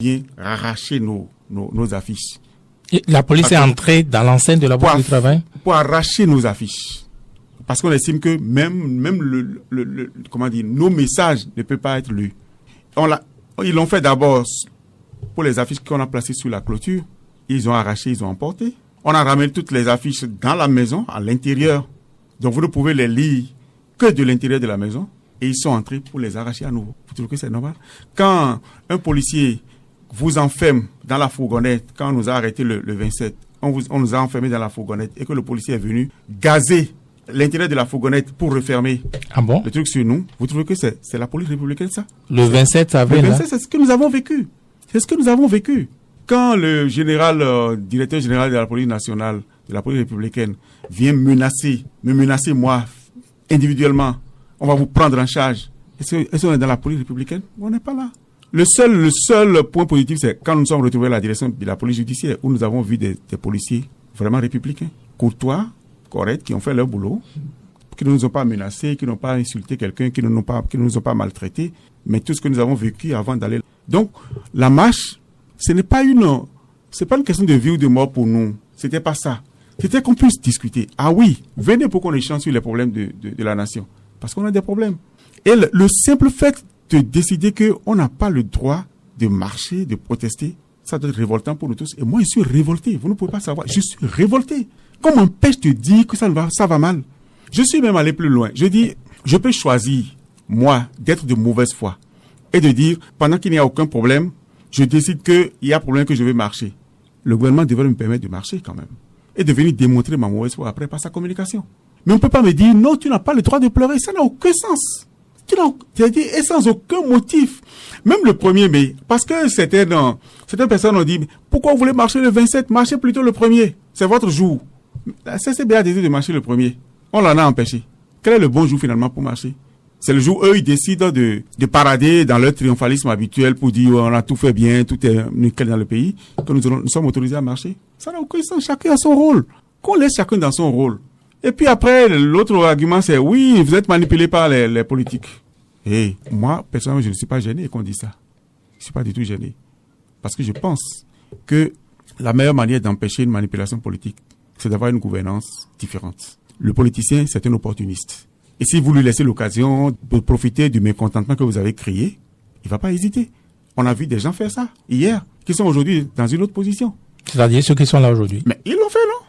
Bien arracher nos affiches. Et la police est entrée dans l'enceinte de la Bourse du Travail pour arracher nos affiches. Parce qu'on estime que même nos messages ne peuvent pas être lus. Ils l'ont fait d'abord pour les affiches qu'on a placées sous la clôture. Ils ont arraché, ils ont emporté. On a ramené toutes les affiches dans la maison, à l'intérieur. Donc vous ne pouvez les lire que de l'intérieur de la maison. Et ils sont entrés pour les arracher à nouveau. Vous trouvez que c'est normal? Quand un policier vous enferme dans la fourgonnette, quand on nous a arrêtés le 27, on nous a enfermés dans la fourgonnette et que le policier est venu gazer l'intérieur de la fourgonnette pour refermer le truc sur nous, vous trouvez que c'est la police républicaine, ça? Le 27 avril. Le 27, c'est ce que nous avons vécu. C'est ce que nous avons vécu. Quand le directeur général de la police nationale, de la police républicaine, vient me menacer moi, individuellement, on va vous prendre en charge. Est-ce qu'on est dans la police républicaine? On n'est pas là. Le seul point positif, c'est quand nous sommes retrouvés à la direction de la police judiciaire, où nous avons vu des policiers vraiment républicains, courtois, corrects, qui ont fait leur boulot, qui ne nous ont pas menacés, qui n'ont pas insulté quelqu'un, qui ne nous ont pas maltraités, mais tout ce que nous avons vécu avant d'aller. Donc, la marche, ce n'est pas une question de vie ou de mort pour nous. C'était pas ça. C'était qu'on puisse discuter. Ah oui, venez pour qu'on échange sur les problèmes de la nation. Parce qu'on a des problèmes. Et le simple fait de décider qu'on n'a pas le droit de marcher, de protester, ça doit être révoltant pour nous tous. Et moi, je suis révolté. Vous ne pouvez pas savoir. Je suis révolté. Qu'on m'empêche de dire que ça va mal. Je suis même allé plus loin. Je dis, je peux choisir, moi, d'être de mauvaise foi. Et de dire, pendant qu'il n'y a aucun problème, je décide qu'il y a problème que je vais marcher. Le gouvernement devrait me permettre de marcher quand même. Et de venir démontrer ma mauvaise foi après par sa communication. Mais on ne peut pas me dire, non, tu n'as pas le droit de pleurer. Ça n'a aucun sens. C'est-à-dire, et sans aucun motif. Même le 1er mai, parce que certaines personnes ont dit, pourquoi vous voulez marcher le 27? Marchez plutôt le 1er. C'est votre jour. La CCB a décidé de marcher le 1er. On l'en a empêché. Quel est le bon jour finalement pour marcher? C'est le jour où eux, ils décident de parader dans leur triomphalisme habituel pour dire, on a tout fait bien, tout est nickel dans le pays, que nous sommes autorisés à marcher. Ça n'a aucun sens. Chacun a son rôle. Qu'on laisse chacun dans son rôle. Et puis après, l'autre argument, c'est oui, vous êtes manipulé par les politiques. Et moi, personnellement, je ne suis pas gêné qu'on dise ça. Je ne suis pas du tout gêné. Parce que je pense que la meilleure manière d'empêcher une manipulation politique, c'est d'avoir une gouvernance différente. Le politicien, c'est un opportuniste. Et si vous lui laissez l'occasion de profiter du mécontentement que vous avez créé, il ne va pas hésiter. On a vu des gens faire ça hier, qui sont aujourd'hui dans une autre position. C'est-à-dire ceux qui sont là aujourd'hui. Mais ils l'ont fait, non?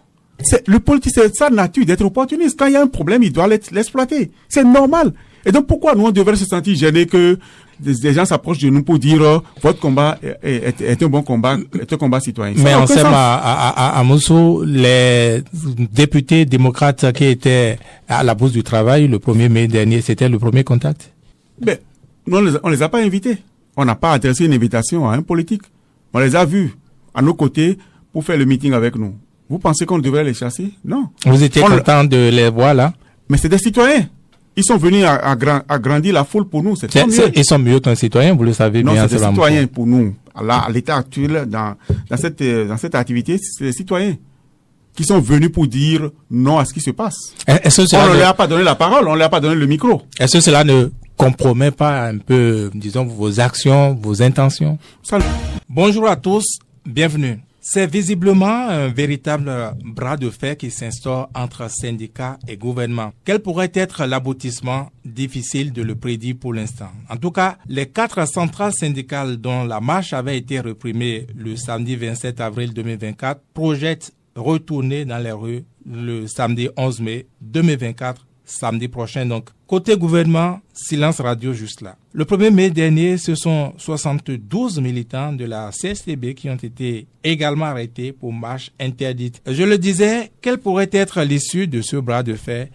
Le politicien, c'est sa nature d'être opportuniste. Quand il y a un problème, il doit l'exploiter. C'est normal. Et donc, pourquoi nous, on devrait se sentir gênés que des gens s'approchent de nous pour dire votre combat est un bon combat, est un combat citoyen. Mais on sait à Moussou, les députés démocrates qui étaient à la Bourse du Travail le 1er mai dernier, c'était le premier contact? Mais, on les a pas invités. On n'a pas adressé une invitation à un politique. On les a vus à nos côtés pour faire le meeting avec nous. Vous pensez qu'on devrait les chasser? Non. Vous étiez content de les voir là? Mais c'est des citoyens. Ils sont venus agrandir la foule pour nous. Ils sont mieux qu'un citoyen, vous le savez bien. Non, c'est des citoyens pour nous. Là, à l'état actuel, dans cette activité, c'est des citoyens qui sont venus pour dire non à ce qui se passe. On ne leur a pas donné la parole, on ne leur a pas donné le micro. Est-ce que cela ne compromet pas un peu, disons, vos actions, vos intentions? Bonjour à tous, bienvenue. C'est visiblement un véritable bras de fer qui s'instaure entre syndicats et gouvernement. Quel pourrait être l'aboutissement? Difficile de le prédire pour l'instant. En tout cas, les 4 centrales syndicales dont la marche avait été réprimée le samedi 27 avril 2024 projettent retourner dans les rues le samedi 11 mai 2024, samedi prochain donc. Côté gouvernement, silence radio juste là. Le 1er mai dernier, ce sont 72 militants de la CSTB qui ont été également arrêtés pour marche interdite. Je le disais, quelle pourrait être l'issue de ce bras de fer?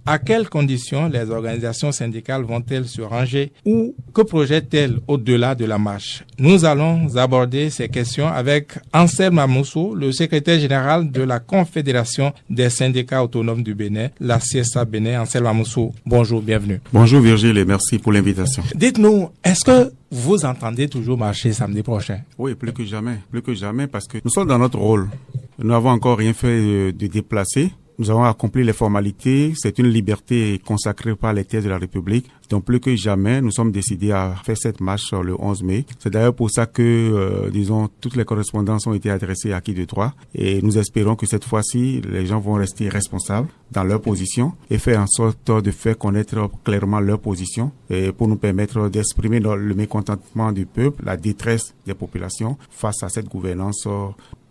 À quelles conditions les organisations syndicales vont-elles se ranger ou que projettent-elles au-delà de la marche? Nous allons aborder ces questions avec Anselme Amoussou, le secrétaire général de la Confédération des syndicats autonomes du Bénin, la CSA Bénin. Anselme Amoussou, bonjour, bienvenue. Bonjour Virgile et merci pour l'invitation. Dites-nous, est-ce que vous entendez toujours marcher samedi prochain? Oui, plus que jamais, parce que nous sommes dans notre rôle. Nous n'avons encore rien fait de déplacé. Nous avons accompli les formalités. C'est une liberté consacrée par les thèses de la République. Donc, plus que jamais, nous sommes décidés à faire cette marche le 11 mai. C'est d'ailleurs pour ça que, toutes les correspondances ont été adressées à qui de droit. Et nous espérons que cette fois-ci, les gens vont rester responsables dans leur position et faire en sorte de faire connaître clairement leur position et pour nous permettre d'exprimer le mécontentement du peuple, la détresse des populations face à cette gouvernance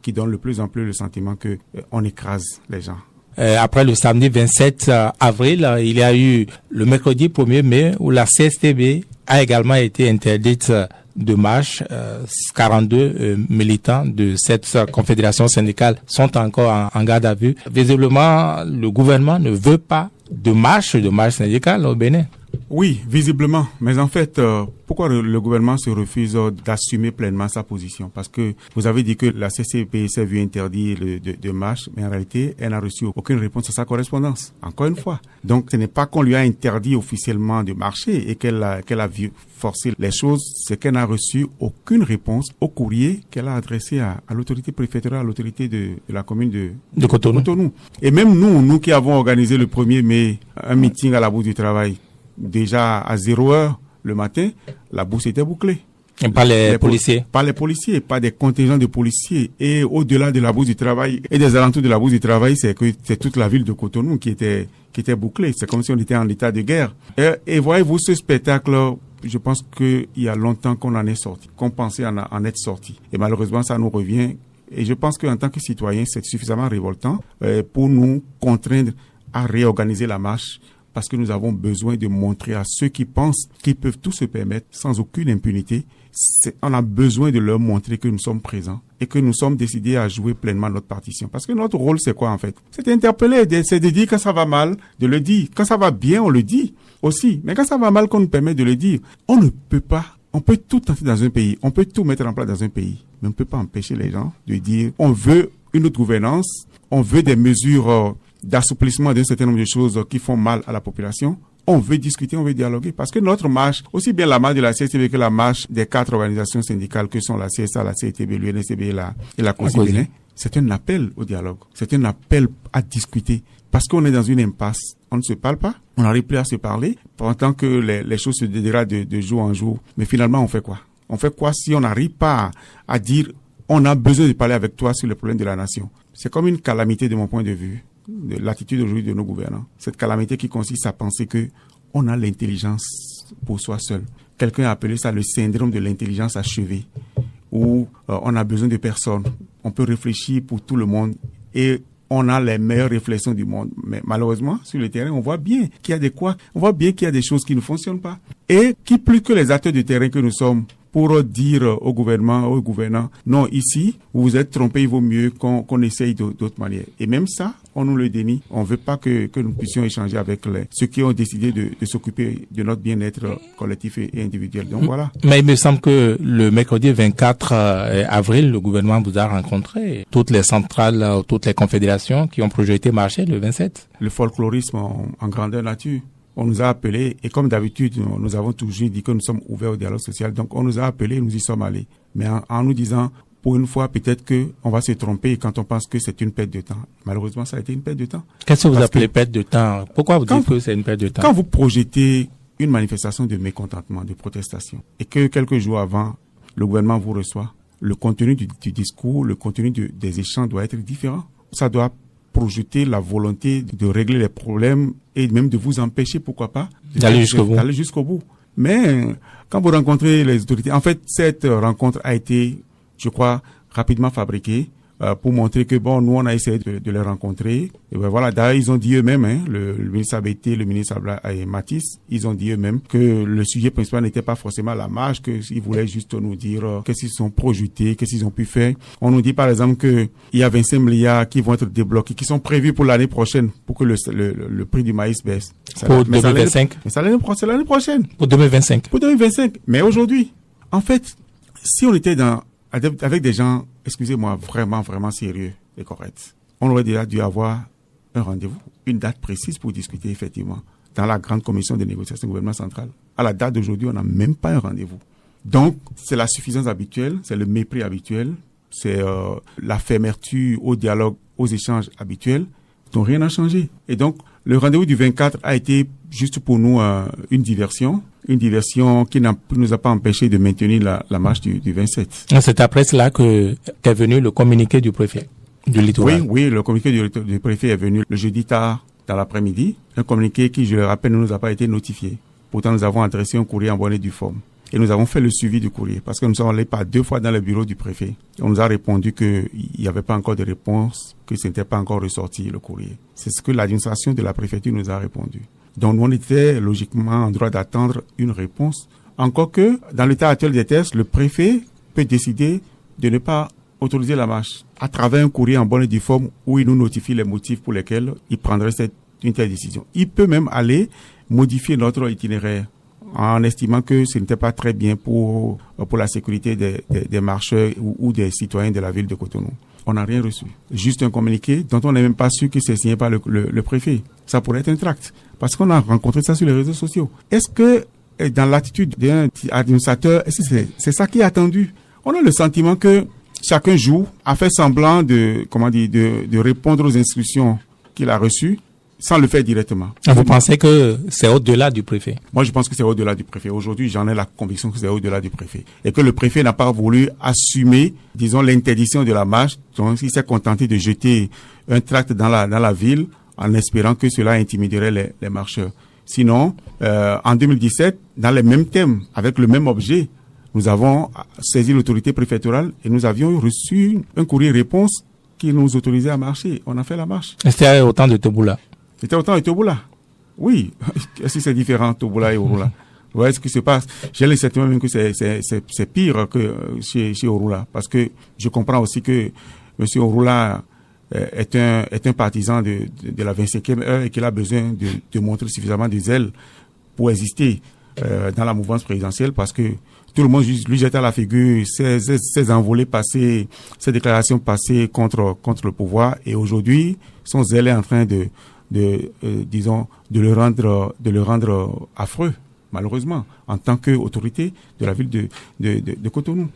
qui donne de plus en plus le sentiment que on écrase les gens. Après le samedi 27 avril, il y a eu le mercredi 1er mai où la CSTB a également été interdite de marche. 42 militants de cette confédération syndicale sont encore en garde à vue. Visiblement, le gouvernement ne veut pas de marche syndicale au Bénin. Oui, visiblement. Mais en fait, pourquoi le gouvernement se refuse d'assumer pleinement sa position? Parce que vous avez dit que la CCP s'est vue interdire de marche, mais en réalité, elle n'a reçu aucune réponse à sa correspondance. Encore une fois. Donc, ce n'est pas qu'on lui a interdit officiellement de marcher et qu'elle a forcé les choses, c'est qu'elle n'a reçu aucune réponse au courrier qu'elle a adressé à l'autorité préfectorale, à l'autorité de la commune de Cotonou. Et même nous qui avons organisé le 1er mai un meeting à la Bourse du Travail, déjà à 0h le matin, la bourse était bouclée. Et pas les policiers. Pas les policiers, pas des contingents de policiers. Et au-delà de la Bourse du Travail et des alentours de la Bourse du Travail, c'est toute la ville de Cotonou qui était bouclée. C'est comme si on était en état de guerre. Et voyez-vous, ce spectacle, je pense qu'il y a longtemps qu'on en est sorti, qu'on pensait en être sorti. Et malheureusement, ça nous revient. Et je pense qu'en tant que citoyens, c'est suffisamment révoltant pour nous contraindre à réorganiser la marche. Parce que nous avons besoin de montrer à ceux qui pensent qu'ils peuvent tout se permettre sans aucune impunité. On a besoin de leur montrer que nous sommes présents et que nous sommes décidés à jouer pleinement notre partition. Parce que notre rôle, c'est quoi en fait? C'est d'interpeller, c'est de dire quand ça va mal, de le dire. Quand ça va bien, on le dit aussi. Mais quand ça va mal, qu'on nous permet de le dire, on ne peut pas. On peut tout tenter dans un pays, on peut tout mettre en place dans un pays, mais on ne peut pas empêcher les gens de dire on veut une autre gouvernance, on veut des mesures d'assouplissement d'un certain nombre de choses qui font mal à la population. On veut discuter, on veut dialoguer. Parce que notre marche, aussi bien la marche de la CSTB que la marche des 4 organisations syndicales que sont la CSA, la CETB, l'UNSTB et la COSI Bénin, c'est un appel au dialogue. C'est un appel à discuter. Parce qu'on est dans une impasse. On ne se parle pas. On n'arrive plus à se parler. Pendant que les choses se dégradent de jour en jour. Mais finalement, on fait quoi? On fait quoi si on n'arrive pas à dire on a besoin de parler avec toi sur les problèmes de la nation? C'est comme une calamité de mon point de vue, de l'attitude aujourd'hui de nos gouvernants. Cette calamité qui consiste à penser que on a l'intelligence pour soi seul. Quelqu'un a appelé ça le syndrome de l'intelligence achevée, où on a besoin de personne. On peut réfléchir pour tout le monde et on a les meilleures réflexions du monde. Mais malheureusement, sur le terrain, on voit bien qu'il y a des choses qui ne fonctionnent pas. Et qui plus que les acteurs de terrain que nous sommes, pour dire au gouvernement, aux gouvernants, non, ici, vous vous êtes trompé, il vaut mieux qu'on essaye d'autres manières. Et même ça, on nous le dénie. On veut pas que nous puissions échanger avec ceux qui ont décidé de s'occuper de notre bien-être collectif et individuel. Donc voilà. Mais il me semble que le mercredi 24 avril, le gouvernement vous a rencontré. Toutes les centrales, toutes les confédérations qui ont projeté marcher le 27. Le folklorisme en grandeur nature. On nous a appelés et comme d'habitude, nous avons toujours dit que nous sommes ouverts au dialogue social. Donc on nous a appelés et nous y sommes allés. Mais en nous disant, pour une fois, peut-être qu'on va se tromper quand on pense que c'est une perte de temps. Malheureusement, ça a été une perte de temps. Qu'est-ce que vous appelez perte de temps? Pourquoi vous dites que c'est une perte de temps? Quand vous projetez une manifestation de mécontentement, de protestation, et que quelques jours avant, le gouvernement vous reçoit, le contenu du discours, le contenu des échanges doit être différent. Ça doit projeter la volonté de régler les problèmes et même de vous empêcher, pourquoi pas, d'aller jusqu'au bout. Mais quand vous rencontrez les autorités, en fait, cette rencontre a été, je crois, rapidement fabriquée pour montrer que bon, nous on a essayé de les rencontrer. Et ben voilà, d'ailleurs ils ont dit eux-mêmes, le ministre Abété, le ministre et Matisse, ils ont dit eux-mêmes que le sujet principal n'était pas forcément la marche, qu'ils voulaient juste nous dire qu'est-ce qu'ils sont projetés, qu'est-ce qu'ils ont pu faire. On nous dit par exemple que il y a 25 milliards qui vont être débloqués, qui sont prévus pour l'année prochaine, pour que le prix du maïs baisse. Pour 2025. Mais c'est l'année prochaine. Pour 2025. Pour 2025. Mais aujourd'hui, en fait, si on était avec des gens, excusez-moi, vraiment sérieux et corrects, on aurait déjà dû avoir un rendez-vous, une date précise pour discuter effectivement dans la grande commission de négociation du gouvernement central. À la date d'aujourd'hui, on n'a même pas un rendez-vous. Donc, c'est la suffisance habituelle, c'est le mépris habituel, c'est la fermeture au dialogue, aux échanges habituels Donc rien n'a changé. Et donc le rendez-vous du 24 a été juste pour nous une diversion qui nous a pas empêché de maintenir la marche du 27. C'est après cela qu'est venu le communiqué du préfet du littoral. Oui, le communiqué du préfet est venu le jeudi tard dans l'après-midi. Un communiqué qui, je le rappelle, ne nous a pas été notifié. Pourtant, nous avons adressé un courrier en bonne et due forme. Et nous avons fait le suivi du courrier parce que nous sommes allés par 2 fois dans le bureau du préfet. On nous a répondu qu'il n'y avait pas encore de réponse, que ce n'était pas encore ressorti le courrier. C'est ce que l'administration de la préfecture nous a répondu. Donc, nous, on était logiquement en droit d'attendre une réponse. Encore que, dans l'état actuel des tests, le préfet peut décider de ne pas autoriser la marche à travers un courrier en bonne et due forme où il nous notifie les motifs pour lesquels il prendrait une telle décision. Il peut même aller modifier notre itinéraire en estimant que ce n'était pas très bien pour la sécurité des marcheurs ou des citoyens de la ville de Cotonou. On n'a rien reçu. Juste un communiqué dont on n'est même pas sûr que c'est signé par le préfet. Ça pourrait être un tract. Parce qu'on a rencontré ça sur les réseaux sociaux. Est-ce que dans l'attitude d'un administrateur, est-ce que c'est ça qui est attendu? On a le sentiment que chacun joue, a fait semblant de répondre aux instructions qu'il a reçues sans le faire directement. Vous pensez que c'est au-delà du préfet? Moi, je pense que c'est au-delà du préfet. Aujourd'hui, j'en ai la conviction que c'est au-delà du préfet. Et que le préfet n'a pas voulu assumer, disons, l'interdiction de la marche. Donc, il s'est contenté de jeter un tract dans la ville en espérant que cela intimiderait les marcheurs. Sinon, en 2017, dans les mêmes thèmes, avec le même objet, nous avons saisi l'autorité préfectorale et nous avions reçu un courrier réponse qui nous autorisait à marcher. On a fait la marche. C'était au temps de Toboula. C'était au temps de Toboula. Oui. Est-ce que c'est différent, Toboula et Orula? Vous voyez ce qui se passe? J'ai le sentiment même que c'est pire que chez Orula. Parce que je comprends aussi que M. Orula est un partisan de la 25e heure et qu'il a besoin de montrer suffisamment de zèle pour exister dans la mouvance présidentielle parce que tout le monde lui jette à la figure ses envolées passées, ses déclarations passées contre le pouvoir et aujourd'hui son zèle est en train de le rendre affreux, malheureusement, en tant qu'autorité de la ville de Cotonou.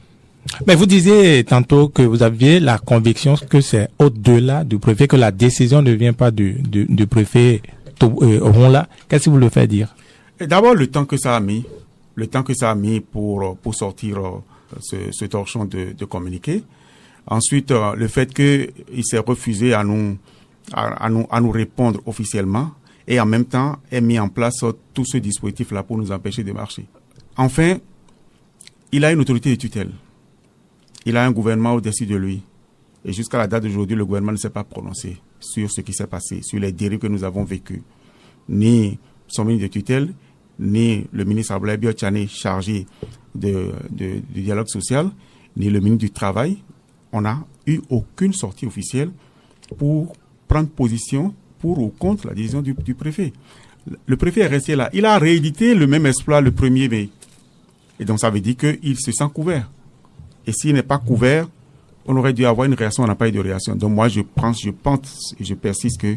Mais vous disiez tantôt que vous aviez la conviction que c'est au-delà du préfet, que la décision ne vient pas du préfet Ronla. Qu'est-ce que vous le faites dire? D'abord, le temps que ça a mis pour sortir ce torchon de communiqué. Ensuite, le fait qu'il s'est refusé à nous répondre officiellement et en même temps ait mis en place tout ce dispositif-là pour nous empêcher de marcher. Enfin, il a une autorité de tutelle. Il a un gouvernement au-dessus de lui. Et jusqu'à la date d'aujourd'hui, le gouvernement ne s'est pas prononcé sur ce qui s'est passé, sur les dérives que nous avons vécues. Ni son ministre de tutelle, ni le ministre Abdoulaye Biotchane chargé du dialogue social, ni le ministre du Travail. On n'a eu aucune sortie officielle pour prendre position pour ou contre la décision du préfet. Le préfet est resté là. Il a réédité le même exploit le 1er mai. Et donc ça veut dire qu'il se sent couvert. Et s'il n'est pas couvert, on aurait dû avoir une réaction, on n'a pas eu de réaction. Donc moi je pense et je persiste que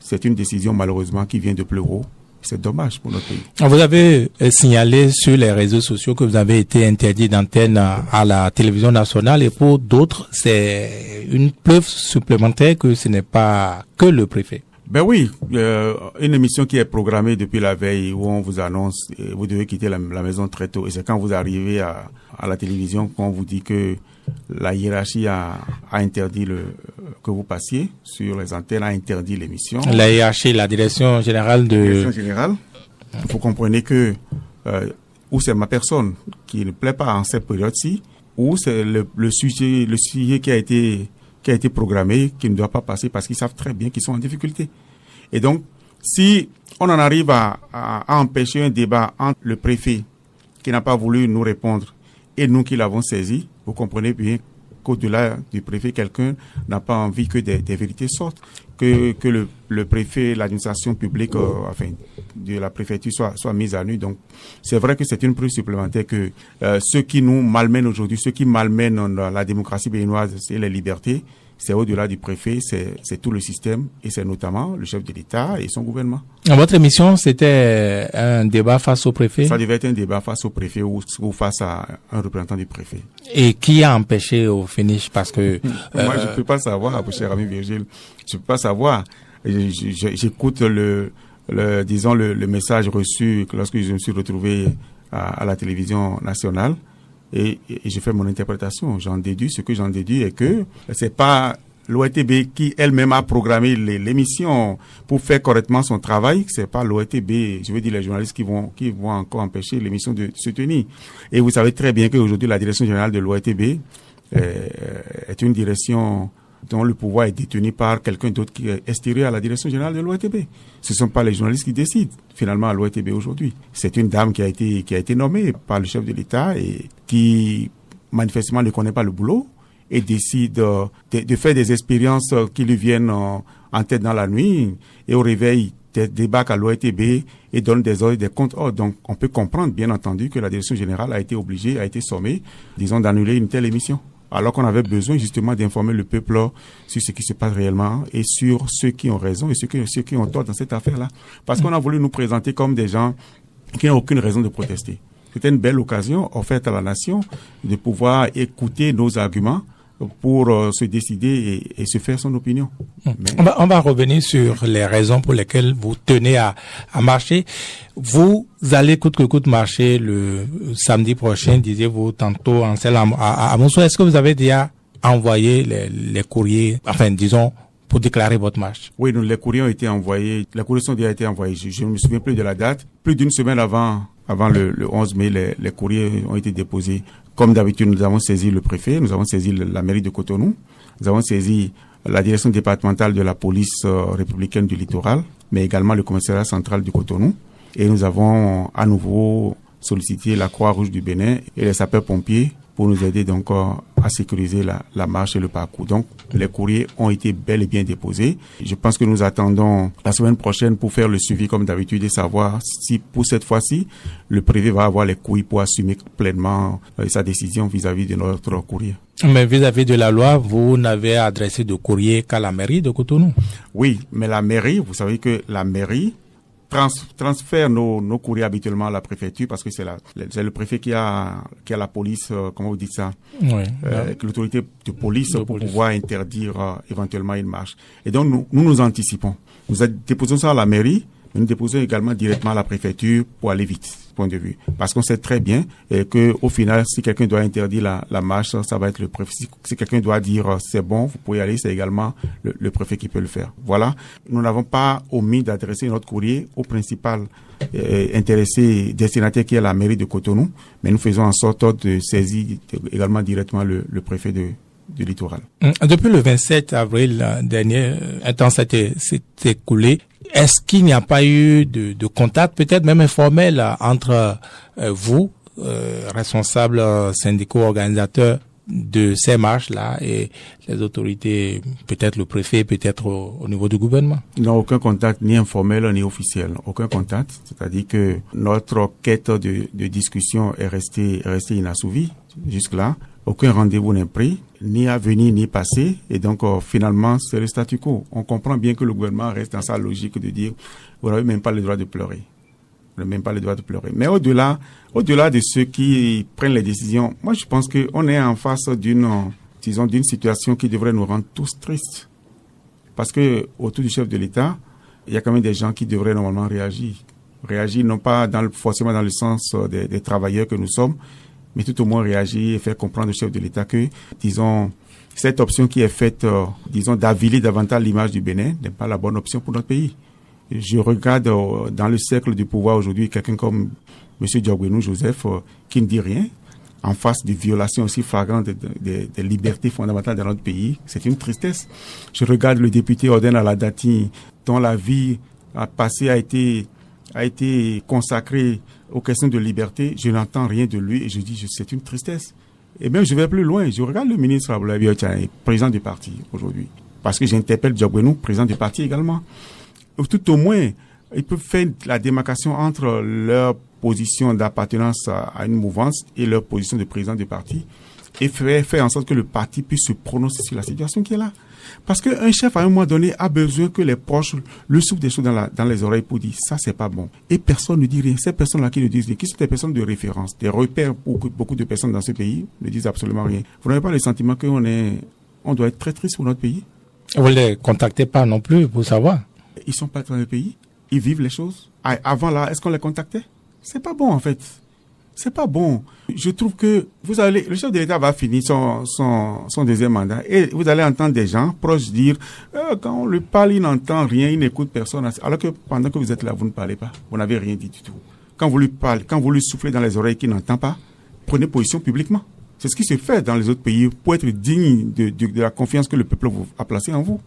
c'est une décision malheureusement qui vient de plus haut. C'est dommage pour notre pays. Vous avez signalé sur les réseaux sociaux que vous avez été interdit d'antenne à la télévision nationale et pour d'autres, c'est une preuve supplémentaire que ce n'est pas que le préfet. Ben oui, une émission qui est programmée depuis la veille où on vous annonce vous devez quitter la maison très tôt et c'est quand vous arrivez à la télévision qu'on vous dit que la hiérarchie a interdit que vous passiez sur les antennes, a interdit l'émission. La hiérarchie, la direction générale de... La direction générale. Vous comprenez que ou c'est ma personne qui ne plaît pas en cette période-ci, ou c'est le sujet qui a été programmé, qui ne doit pas passer parce qu'ils savent très bien qu'ils sont en difficulté. Et donc, si on en arrive à empêcher un débat entre le préfet qui n'a pas voulu nous répondre et nous qui l'avons saisi, vous comprenez bien qu'au-delà du préfet, quelqu'un n'a pas envie que des vérités sortent, que le préfet, l'administration publique, de la préfecture soit mise à nu. Donc, c'est vrai que c'est une preuve supplémentaire que ceux qui nous malmènent aujourd'hui, ceux qui malmènent la démocratie béninoise et les libertés, c'est au-delà du préfet, c'est tout le système et c'est notamment le chef de l'État et son gouvernement. Votre émission, c'était un débat face au préfet? Ça devait être un débat face au préfet ou face à un représentant du préfet. Et qui a empêché au finish? Parce que... Moi, je ne peux pas savoir, cher ami Virgile, je ne peux pas savoir. j'écoute le message reçu lorsque je me suis retrouvé à la télévision nationale et je fais mon interprétation. Ce que j'en déduis est que c'est pas l'ORTB qui elle-même a programmé l'émission pour faire correctement son travail. C'est pas l'ORTB, je veux dire les journalistes qui vont encore empêcher l'émission de se tenir. Et vous savez très bien qu'aujourd'hui la direction générale de l'ORTB est une direction dont le pouvoir est détenu par quelqu'un d'autre qui est extérieur à la direction générale de l'ORTB. Ce ne sont pas les journalistes qui décident finalement à l'ORTB aujourd'hui. C'est une dame qui a été nommée par le chef de l'État et qui manifestement ne connaît pas le boulot et décide de faire des expériences qui lui viennent en tête dans la nuit et au réveil débarque à l'ORTB et donne des ordres, des comptes. Donc on peut comprendre bien entendu que la direction générale a été sommée, disons, d'annuler une telle émission. Alors qu'on avait besoin justement d'informer le peuple sur ce qui se passe réellement et sur ceux qui ont raison et ceux qui ont tort dans cette affaire-là. Parce qu'on a voulu nous présenter comme des gens qui n'ont aucune raison de protester. C'était une belle occasion offerte à la nation de pouvoir écouter nos arguments pour se décider et se faire son opinion. On va revenir sur les raisons pour lesquelles vous tenez à marcher. Vous allez coûte que coûte marcher le samedi prochain, disiez-vous tantôt en celle à Mousso. Est-ce que vous avez déjà envoyé les courriers, enfin disons, pour déclarer votre marche? Oui, les courriers ont été envoyés. Les courriers ont déjà été envoyés. Je ne me souviens plus de la date. Plus d'une semaine avant le 11 mai, les courriers ont été déposés. Comme d'habitude, nous avons saisi le préfet, nous avons saisi la mairie de Cotonou, nous avons saisi la direction départementale de la police républicaine du littoral, mais également le commissariat central du Cotonou. Et nous avons à nouveau sollicité la Croix-Rouge du Bénin et les sapeurs-pompiers pour nous aider donc à sécuriser la marche et le parcours. Donc, les courriers ont été bel et bien déposés. Je pense que nous attendons la semaine prochaine pour faire le suivi comme d'habitude et savoir si pour cette fois-ci, le préfet va avoir les couilles pour assumer pleinement sa décision vis-à-vis de notre courrier. Mais vis-à-vis de la loi, vous n'avez adressé de courrier qu'à la mairie de Cotonou? Oui, mais la mairie, vous savez que la mairie transfère nos courriers habituellement à la préfecture parce que c'est le préfet qui a la police, comment vous dites ça? Oui. L'autorité de police pour pouvoir interdire éventuellement une marche. Et donc nous anticipons. Nous déposons ça à la mairie, mais nous déposons également directement à la préfecture pour aller vite, point de vue. Parce qu'on sait très bien que au final, si quelqu'un doit interdire la marche, ça va être le préfet. Si quelqu'un doit dire c'est bon, vous pouvez y aller, c'est également le préfet qui peut le faire. Voilà. Nous n'avons pas omis d'adresser notre courrier au principal intéressé destinataire qui est la mairie de Cotonou, mais nous faisons en sorte de saisir également directement le préfet du littoral. Depuis le 27 avril dernier, un temps s'est écoulé. Est-ce qu'il n'y a pas eu de contact, peut-être même informel, entre vous, responsables syndicaux, organisateurs de ces marches-là, et les autorités, peut-être le préfet, peut-être au niveau du gouvernement? Non, aucun contact, ni informel, ni officiel. Aucun contact. C'est-à-dire que notre quête de discussion est restée inassouvie jusque-là. Aucun rendez-vous n'est pris, ni à venir, ni passé. Et donc, finalement, c'est le statu quo. On comprend bien que le gouvernement reste dans sa logique de dire, vous n'avez même pas le droit de pleurer. Vous n'avez même pas le droit de pleurer. Mais au-delà de ceux qui prennent les décisions, moi, je pense qu'on est en face d'une situation qui devrait nous rendre tous tristes. Parce que, autour du chef de l'État, il y a quand même des gens qui devraient normalement réagir. Réagir non pas forcément dans le sens des travailleurs que nous sommes, mais tout au moins réagir et faire comprendre au chef de l'État que, disons, cette option qui est faite, d'aviler davantage l'image du Bénin n'est pas la bonne option pour notre pays. Je regarde dans le cercle du pouvoir aujourd'hui quelqu'un comme M. Diogwenou Joseph qui ne dit rien en face de violations aussi flagrantes des libertés fondamentales dans notre pays. C'est une tristesse. Je regarde le député Oden Aladati dont la vie passée a été consacrée aux questions de liberté. Je n'entends rien de lui et je dis c'est une tristesse. Et même je vais plus loin. Je regarde le ministre Aboulaye Biotchane, président du parti aujourd'hui. Parce que j'interpelle Diogwenou, président du parti également. Tout au moins, ils peuvent faire la démarcation entre leur position d'appartenance à une mouvance et leur position de président du parti et faire en sorte que le parti puisse se prononcer sur la situation qui est là. Parce qu'un chef, à un moment donné, a besoin que les proches lui soufflent des choses dans les oreilles pour dire ça, c'est pas bon. Et personne ne dit rien. Ces personnes-là qui ne disent rien, qui sont des personnes de référence, des repères pour beaucoup de personnes dans ce pays, ne disent absolument rien. Vous n'avez pas le sentiment qu'on doit être très triste pour notre pays? Vous ne les contactez pas non plus pour savoir? Ils sont pas dans le pays. Ils vivent les choses. Avant là, est-ce qu'on les contactait? C'est pas bon en fait. C'est pas bon. Je trouve que le chef de l'État va finir son deuxième mandat et vous allez entendre des gens proches dire quand on lui parle, il n'entend rien, il n'écoute personne. Alors que pendant que vous êtes là, vous ne parlez pas. Vous n'avez rien dit du tout. Quand vous lui parlez, quand vous lui soufflez dans les oreilles qu'il n'entend pas, prenez position publiquement. C'est ce qui se fait dans les autres pays pour être digne de la confiance que le peuple a placée en vous.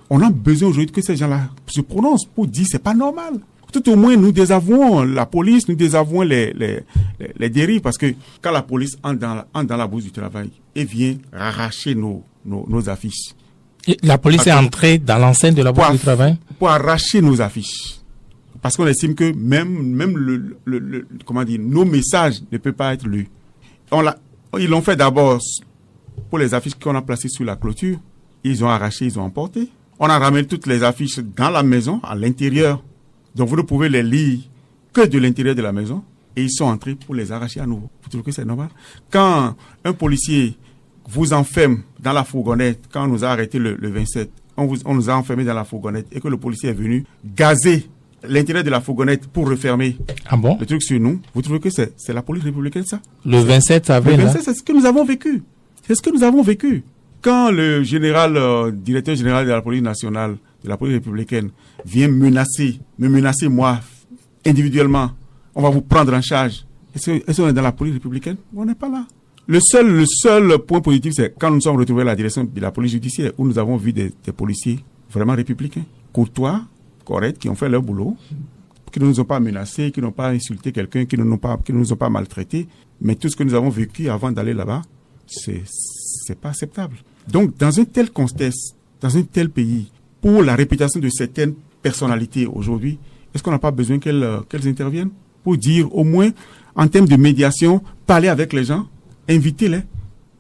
On a besoin aujourd'hui que ces gens-là se prononcent pour dire c'est pas normal. Tout au moins, nous désavouons la police, nous désavouons les dérives, parce que quand la police entre dans la bourse du travail et vient arracher nos affiches. Et la police est entrée dans l'enceinte de la bourse du travail pour arracher nos affiches. Parce qu'on estime que même nos messages ne peuvent pas être lus. Ils l'ont fait d'abord pour les affiches qu'on a placées sur la clôture. Ils ont arraché, ils ont emporté. On a ramené toutes les affiches dans la maison, à l'intérieur. Donc vous ne pouvez les lire que de l'intérieur de la maison. Et ils sont entrés pour les arracher à nouveau. Vous trouvez que c'est normal? Quand un policier vous enferme dans la fourgonnette, quand on nous a arrêtés le 27, on nous a enfermés dans la fourgonnette et que le policier est venu gazer l'intérieur de la fourgonnette pour refermer le truc sur nous, vous trouvez que c'est la police républicaine, ça? Le 27 avril. Le 27, c'est ce que nous avons vécu. C'est ce que nous avons vécu. Quand le directeur général de la police nationale, de la police républicaine, vient me menacer moi, individuellement, on va vous prendre en charge. Est-ce qu'on est dans la police républicaine? On n'est pas là. Le seul point positif, c'est quand nous sommes retrouvés à la direction de la police judiciaire, où nous avons vu des policiers vraiment républicains, courtois, corrects, qui ont fait leur boulot, qui ne nous ont pas menacés, qui n'ont pas insulté quelqu'un, qui ne nous ont pas maltraités. Mais tout ce que nous avons vécu avant d'aller là-bas, c'est pas acceptable. Donc, dans un tel contexte, dans un tel pays, pour la réputation de certaines personnalités aujourd'hui, est-ce qu'on n'a pas besoin qu'elles interviennent pour dire au moins, en termes de médiation, parler avec les gens, invitez-les.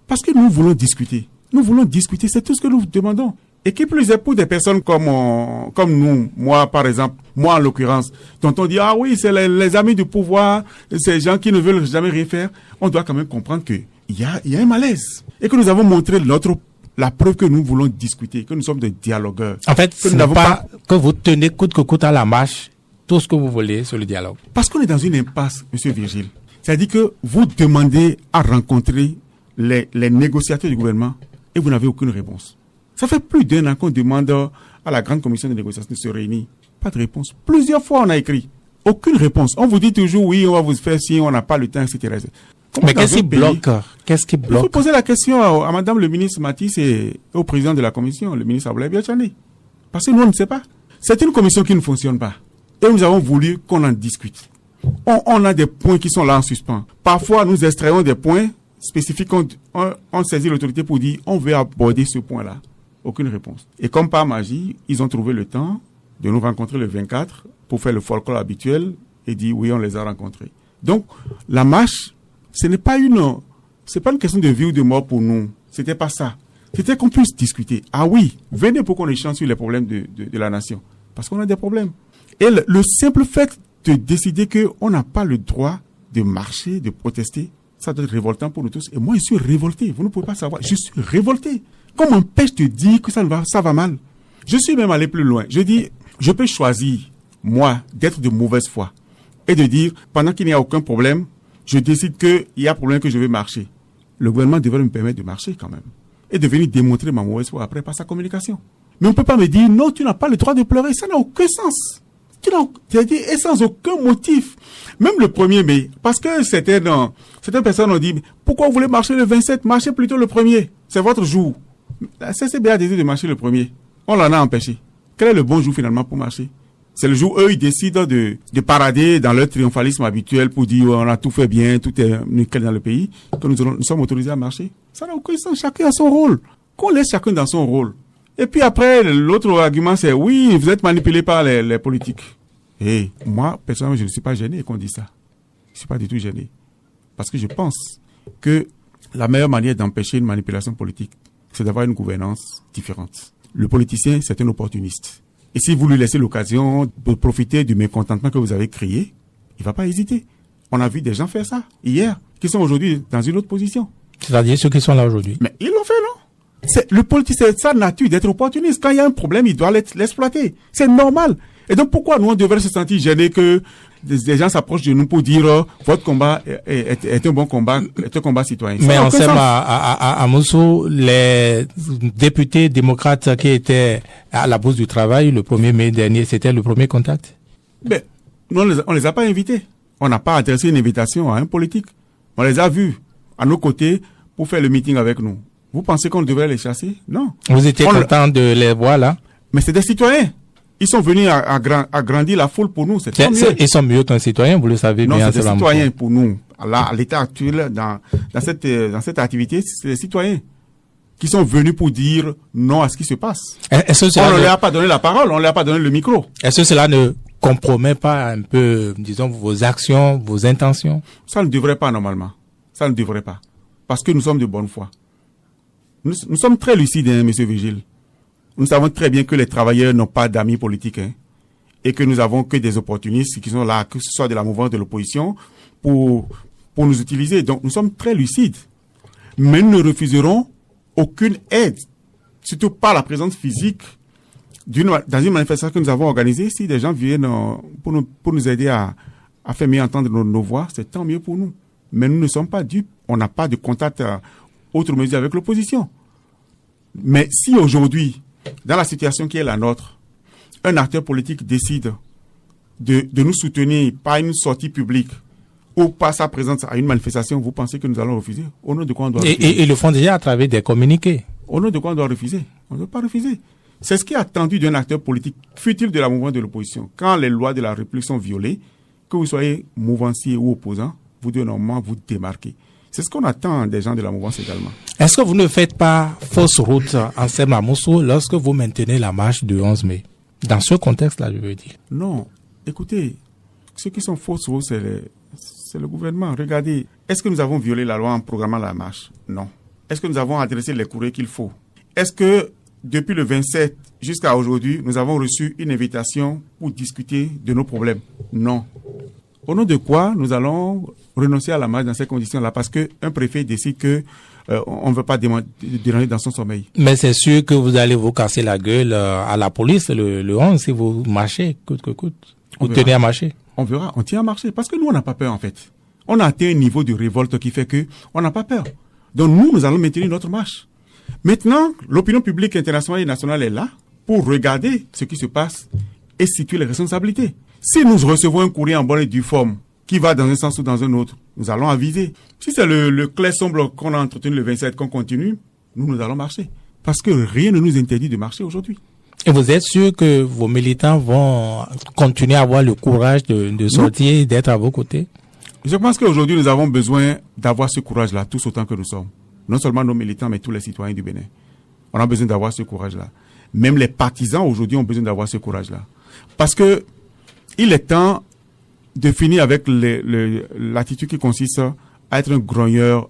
Parce que nous voulons discuter. Nous voulons discuter, c'est tout ce que nous demandons. Et qui plus est pour des personnes comme nous, moi par exemple, moi en l'occurrence, dont on dit, ah oui, c'est les amis du pouvoir, ces gens qui ne veulent jamais rien faire, on doit quand même comprendre qu'il y a un malaise. Et que nous avons montré la preuve que nous voulons discuter, que nous sommes des dialogueurs. En fait, ce n'est pas que vous tenez coûte que coûte à la marche tout ce que vous voulez sur le dialogue. Parce qu'on est dans une impasse, Monsieur Virgile. C'est-à-dire que vous demandez à rencontrer les négociateurs du gouvernement et vous n'avez aucune réponse. Ça fait plus d'un an qu'on demande à la grande commission de négociation de se réunir. Pas de réponse. Plusieurs fois on a écrit. Aucune réponse. On vous dit toujours oui, on va vous faire si on n'a pas le temps, etc. Mais qu'est-ce qui bloque? Qu'est-ce qui bloque? Il faut poser la question à madame le ministre Matisse et au président de la commission, le ministre Abdoulaye Biachani. Parce que nous, on ne sait pas. C'est une commission qui ne fonctionne pas. Et nous avons voulu qu'on en discute. On a des points qui sont là en suspens. Parfois, nous extrayons des points spécifiques. On saisit l'autorité pour dire on veut aborder ce point-là. Aucune réponse. Et comme par magie, ils ont trouvé le temps de nous rencontrer le 24 pour faire le folklore habituel et dire oui, on les a rencontrés. Donc, la marche, ce n'est pas une question de vie ou de mort pour nous. C'était pas ça. C'était qu'on puisse discuter. Ah oui, venez pour qu'on échange sur les problèmes de la nation. Parce qu'on a des problèmes. Et le simple fait de décider qu'on n'a pas le droit de marcher, de protester, ça doit être révoltant pour nous tous. Et moi, je suis révolté. Vous ne pouvez pas savoir. Je suis révolté. Qu'on m'empêche de dire que ça va mal. Je suis même allé plus loin. Je dis, je peux choisir, moi, d'être de mauvaise foi. Et de dire, pendant qu'il n'y a aucun problème, je décide qu'il y a un problème que je vais marcher. Le gouvernement devrait me permettre de marcher quand même. Et de venir démontrer ma mauvaise foi après par sa communication. Mais on ne peut pas me dire, non, tu n'as pas le droit de pleurer. Ça n'a aucun sens. C'est-à-dire, et sans aucun motif. Même le 1er mai, parce que certaines personnes ont dit, pourquoi vous voulez marcher le 27? Marchez plutôt le 1er. C'est votre jour. La CCB a décidé de marcher le 1er. On l'en a empêché. Quel est le bon jour finalement pour marcher? C'est le jour où eux, ils décident de parader dans leur triomphalisme habituel pour dire on a tout fait bien, tout est nickel dans le pays, que nous sommes autorisés à marcher. Ça n'a aucun sens. Chacun a son rôle. Qu'on laisse chacun dans son rôle. Et puis après, l'autre argument, c'est oui, vous êtes manipulé par les politiques. Et moi, personnellement, je ne suis pas gêné qu'on dise ça. Je ne suis pas du tout gêné. Parce que je pense que la meilleure manière d'empêcher une manipulation politique, c'est d'avoir une gouvernance différente. Le politicien, c'est un opportuniste. Et si vous lui laissez l'occasion de profiter du mécontentement que vous avez créé, il ne va pas hésiter. On a vu des gens faire ça hier, qui sont aujourd'hui dans une autre position. C'est-à-dire ceux qui sont là aujourd'hui. Mais ils l'ont fait, non? Le politique, c'est sa nature d'être opportuniste. Quand il y a un problème, il doit l'exploiter. C'est normal. Et donc, pourquoi nous, on devrait se sentir gênés que des gens s'approchent de nous pour dire votre combat est un bon combat, est un combat citoyen. Mais en somme, à Moussou, les députés démocrates qui étaient à la Bourse du Travail le 1er mai dernier, c'était le premier contact? Ben, nous, on les a pas invités. On n'a pas adressé une invitation à un politique. On les a vus à nos côtés pour faire le meeting avec nous. Vous pensez qu'on devrait les chasser? Non. Vous étiez content de les voir là? Mais c'est des citoyens. Ils sont venus agrandir la foule pour nous. Ils sont mieux qu'un citoyen, vous le savez bien. Non, c'est des citoyens pour nous. Là, à l'état actuel, dans cette activité, c'est des citoyens qui sont venus pour dire non à ce qui se passe. On ne leur a pas donné la parole, on ne leur a pas donné le micro. Est-ce que cela ne compromet pas un peu, disons, vos actions, vos intentions? Ça ne devrait pas normalement. Ça ne devrait pas. Parce que nous sommes de bonne foi. Nous sommes très lucides, hein, Monsieur Vigile. Nous savons très bien que les travailleurs n'ont pas d'amis politiques, hein, et que nous avons que des opportunistes qui sont là, que ce soit de la mouvance de l'opposition, pour nous utiliser. Donc, nous sommes très lucides. Mais nous ne refuserons aucune aide, surtout pas la présence physique dans une manifestation que nous avons organisée. Si des gens viennent pour nous aider à faire mieux entendre nos voix, c'est tant mieux pour nous. Mais nous ne sommes pas dupes. On n'a pas de contact autre mesure avec l'opposition. Mais si aujourd'hui, dans la situation qui est la nôtre, un acteur politique décide de nous soutenir par une sortie publique ou par sa présence à une manifestation, vous pensez que nous allons refuser? Au nom de quoi on doit refuser? Et ils le font déjà à travers des communiqués. Au nom de quoi on doit refuser? On ne doit pas refuser. C'est ce qui est attendu d'un acteur politique, fut-il de la mouvance de l'opposition. Quand les lois de la République sont violées, que vous soyez mouvancier ou opposant, vous devez normalement vous démarquer. C'est ce qu'on attend des gens de la mouvance également. Est-ce que vous ne faites pas fausse route en Moussou lorsque vous maintenez la marche du 11 mai? Dans ce contexte-là, je veux dire. Non. Écoutez, ceux qui sont fausses routes, c'est le gouvernement. Regardez, est-ce que nous avons violé la loi en programmant la marche? Non. Est-ce que nous avons adressé les courriers qu'il faut? Est-ce que depuis le 27 jusqu'à aujourd'hui, nous avons reçu une invitation pour discuter de nos problèmes? Non. Au nom de quoi nous allons renoncer à la marche dans ces conditions-là? Parce qu'un préfet décide que on ne veut pas déranger dans son sommeil. Mais c'est sûr que vous allez vous casser la gueule à la police le 11 si vous marchez, coûte que coûte. Vous tenez à marcher. On verra, on tient à marcher. Parce que nous, on n'a pas peur en fait. On a atteint un niveau de révolte qui fait que on n'a pas peur. Donc nous allons maintenir notre marche. Maintenant, l'opinion publique internationale et nationale est là pour regarder ce qui se passe et situer les responsabilités. Si nous recevons un courrier en bonne et due forme qui va dans un sens ou dans un autre, nous allons aviser. Si c'est le clair sombre qu'on a entretenu le 27 qu'on continue, nous allons marcher. Parce que rien ne nous interdit de marcher aujourd'hui. Et vous êtes sûr que vos militants vont continuer à avoir le courage de sortir et d'être à vos côtés? Je pense qu'aujourd'hui, nous avons besoin d'avoir ce courage-là, tous autant que nous sommes. Non seulement nos militants, mais tous les citoyens du Bénin. On a besoin d'avoir ce courage-là. Même les partisans aujourd'hui ont besoin d'avoir ce courage-là. Parce que il est temps de finir avec l'attitude qui consiste à être un grogneur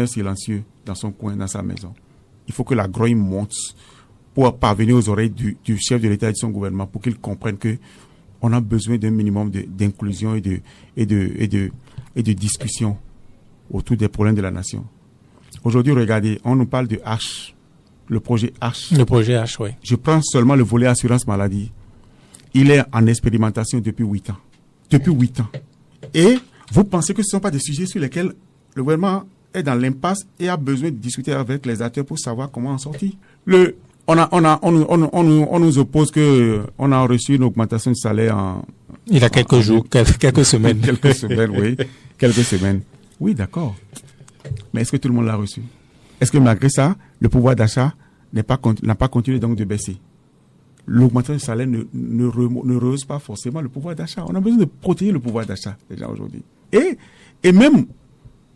silencieux dans son coin, dans sa maison. Il faut que la grogne monte pour parvenir aux oreilles du chef de l'État et de son gouvernement pour qu'il comprenne que on a besoin d'un minimum d'inclusion et de discussion autour des problèmes de la nation. Aujourd'hui, regardez, on nous parle de H, le projet H. Le projet H, oui. Je prends seulement le volet assurance maladie. Il est en expérimentation depuis 8 ans. Depuis 8 ans. Et vous pensez que ce ne sont pas des sujets sur lesquels le gouvernement est dans l'impasse et a besoin de discuter avec les acteurs pour savoir comment en sortir. On nous oppose que on a reçu une augmentation de salaire il y a quelques jours, quelques semaines. Quelques semaines, oui. Quelques semaines. Oui, d'accord. Mais est-ce que tout le monde l'a reçu? Est-ce que malgré ça, le pouvoir d'achat n'a pas continué donc de baisser? L'augmentation du salaire ne rehausse pas forcément le pouvoir d'achat. On a besoin de protéger le pouvoir d'achat déjà aujourd'hui. Et même,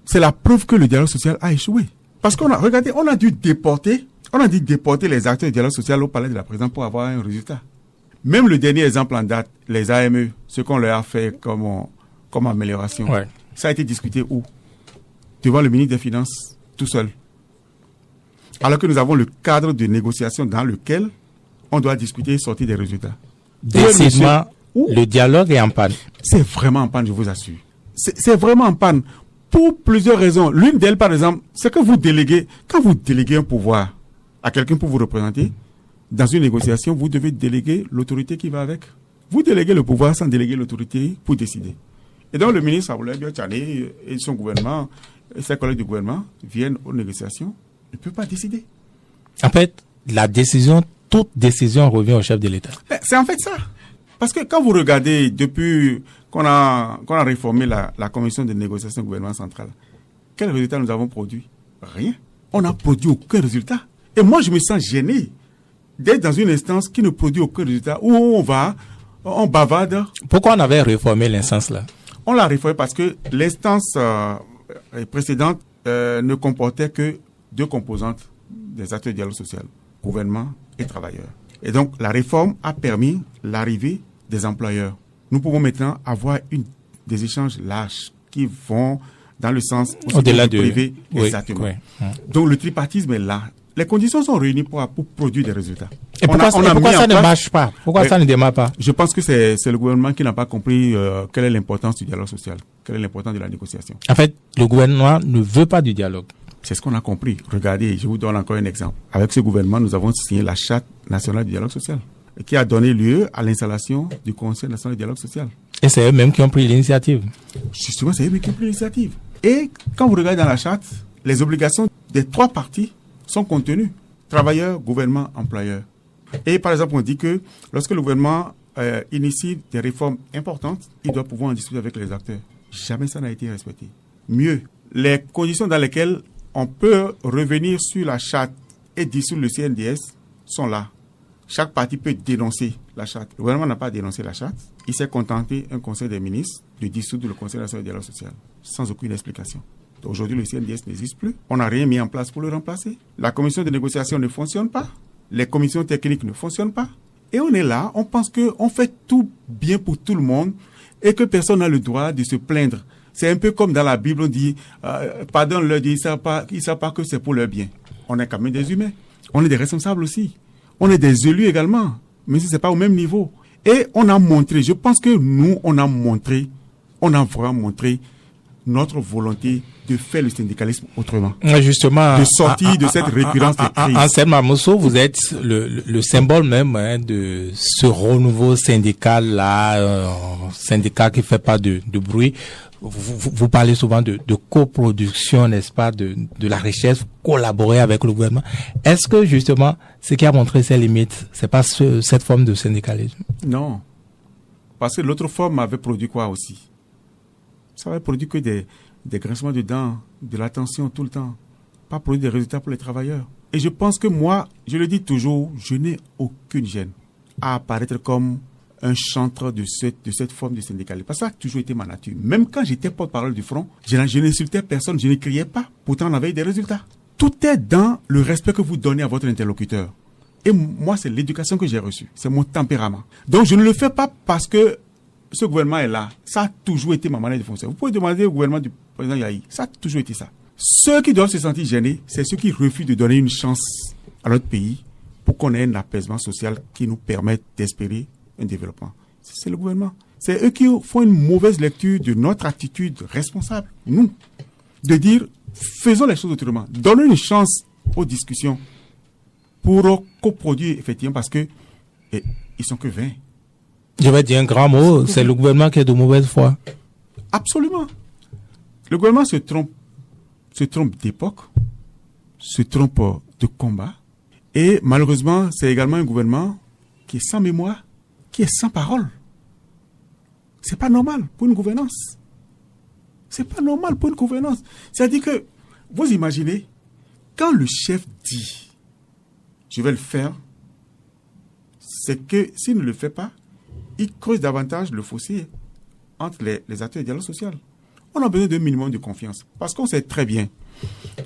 c'est la preuve que le dialogue social a échoué. Parce qu'on a dû déporter les acteurs du dialogue social au palais de la présidence pour avoir un résultat. Même le dernier exemple en date, les AME, ce qu'on leur a fait comme amélioration, ouais. Ça a été discuté où? Devant le ministre des Finances, tout seul. Alors que nous avons le cadre de négociation dans lequel on doit discuter et sortir des résultats. Décidément, le dialogue est en panne. C'est vraiment en panne, je vous assure. C'est vraiment en panne. Pour plusieurs raisons. L'une d'elles, par exemple, c'est que quand vous déléguez un pouvoir à à quelqu'un pour vous représenter, dans une négociation, vous devez déléguer l'autorité qui va avec. Vous déléguez le pouvoir sans déléguer l'autorité pour décider. Et donc le ministre Aboulaye Biotchane et son gouvernement, et ses collègues du gouvernement viennent aux négociations, ils ne peuvent pas décider. En fait, toute décision revient au chef de l'État. C'est en fait ça. Parce que quand vous regardez depuis qu'on a réformé la commission de négociation du gouvernement central, quels résultats nous avons produits? Rien. On n'a produit aucun résultat. Et moi, je me sens gêné d'être dans une instance qui ne produit aucun résultat, où on bavarde. Pourquoi on avait réformé l'instance là? On l'a réformé parce que l'instance précédente ne comportait que 2 composantes des acteurs de dialogue social, gouvernement et travailleurs. Et donc, la réforme a permis l'arrivée des employeurs. Nous pouvons maintenant avoir des échanges larges qui vont dans le sens au-delà du privé. Oui, exactement. Oui. Donc, le tripartisme est là. Les conditions sont réunies pour produire des résultats. Et pourquoi ça ne marche pas? Pourquoi ça ne démarre pas? Je pense que c'est le gouvernement qui n'a pas compris quelle est l'importance du dialogue social, quelle est l'importance de la négociation. En fait, le gouvernement ne veut pas du dialogue. C'est ce qu'on a compris. Regardez, je vous donne encore un exemple. Avec ce gouvernement, nous avons signé la Charte nationale du dialogue social, qui a donné lieu à l'installation du Conseil national du dialogue social. Et c'est eux-mêmes qui ont pris l'initiative. Justement, c'est eux qui ont pris l'initiative. Et quand vous regardez dans la Charte, les obligations des 3 parties sont contenues. Travailleurs, gouvernement, employeurs. Et par exemple, on dit que lorsque le gouvernement initie des réformes importantes, il doit pouvoir en discuter avec les acteurs. Jamais ça n'a été respecté. Mieux, les conditions dans lesquelles on peut revenir sur la charte et dissoudre le CNDS sont là. Chaque parti peut dénoncer la charte. Le gouvernement n'a pas dénoncé la charte. Il s'est contenté, un conseil des ministres, de dissoudre le Conseil national du dialogue social, sans aucune explication. Aujourd'hui, le CNDS n'existe plus. On n'a rien mis en place pour le remplacer. La commission de négociation ne fonctionne pas. Les commissions techniques ne fonctionnent pas. Et on est là, on pense qu'on fait tout bien pour tout le monde et que personne n'a le droit de se plaindre. C'est un peu comme dans la Bible, on dit, pardonne-leur, ils ne savent pas que c'est pour leur bien. On est quand même des humains. On est des responsables aussi. On est des élus également, mais ce n'est pas au même niveau. Et on a montré, je pense que nous, on a vraiment montré notre volonté de faire le syndicalisme autrement. Justement, de sortir de cette récurrence des crises. Anselme Amosso, vous êtes le symbole même de ce renouveau syndical-là, syndicat qui fait pas de bruit. Vous parlez souvent de coproduction, n'est-ce pas, de la richesse, collaborer avec le gouvernement. Est-ce que justement, ce qui a montré ses limites, c'est pas cette forme de syndicalisme? Non. Parce que l'autre forme avait produit quoi aussi? Ça avait produit que des grincements de dents, de la tension tout le temps. Pas produit des résultats pour les travailleurs. Et je pense que moi, je le dis toujours, je n'ai aucune gêne à apparaître comme un chantre de cette forme de syndicalisme. Parce que ça a toujours été ma nature. Même quand j'étais porte-parole du Front, je n'insultais personne, je ne criais pas. Pourtant, on avait eu des résultats. Tout est dans le respect que vous donnez à votre interlocuteur. Et moi, c'est l'éducation que j'ai reçue. C'est mon tempérament. Donc, je ne le fais pas parce que ce gouvernement est là. Ça a toujours été ma manière de fonctionner. Vous pouvez demander au gouvernement du président Yahi. Ça a toujours été ça. Ceux qui doivent se sentir gênés, c'est ceux qui refusent de donner une chance à notre pays pour qu'on ait un apaisement social qui nous permette d'espérer un développement. C'est le gouvernement. C'est eux qui font une mauvaise lecture de notre attitude responsable, nous, de dire, faisons les choses autrement. Donnons une chance aux discussions pour coproduire, effectivement, parce que ils sont que 20. Je vais dire un grand mot, c'est le gouvernement qui est de mauvaise foi. Absolument. Le gouvernement se trompe d'époque, se trompe de combat, et malheureusement, c'est également un gouvernement qui est sans mémoire, qui est sans parole. C'est pas normal pour une gouvernance. C'est pas normal pour une gouvernance. C'est-à-dire que, vous imaginez, quand le chef dit, je vais le faire, c'est que s'il ne le fait pas, il creuse davantage le fossé entre les acteurs du dialogue social. On a besoin d'un minimum de confiance. Parce qu'on sait très bien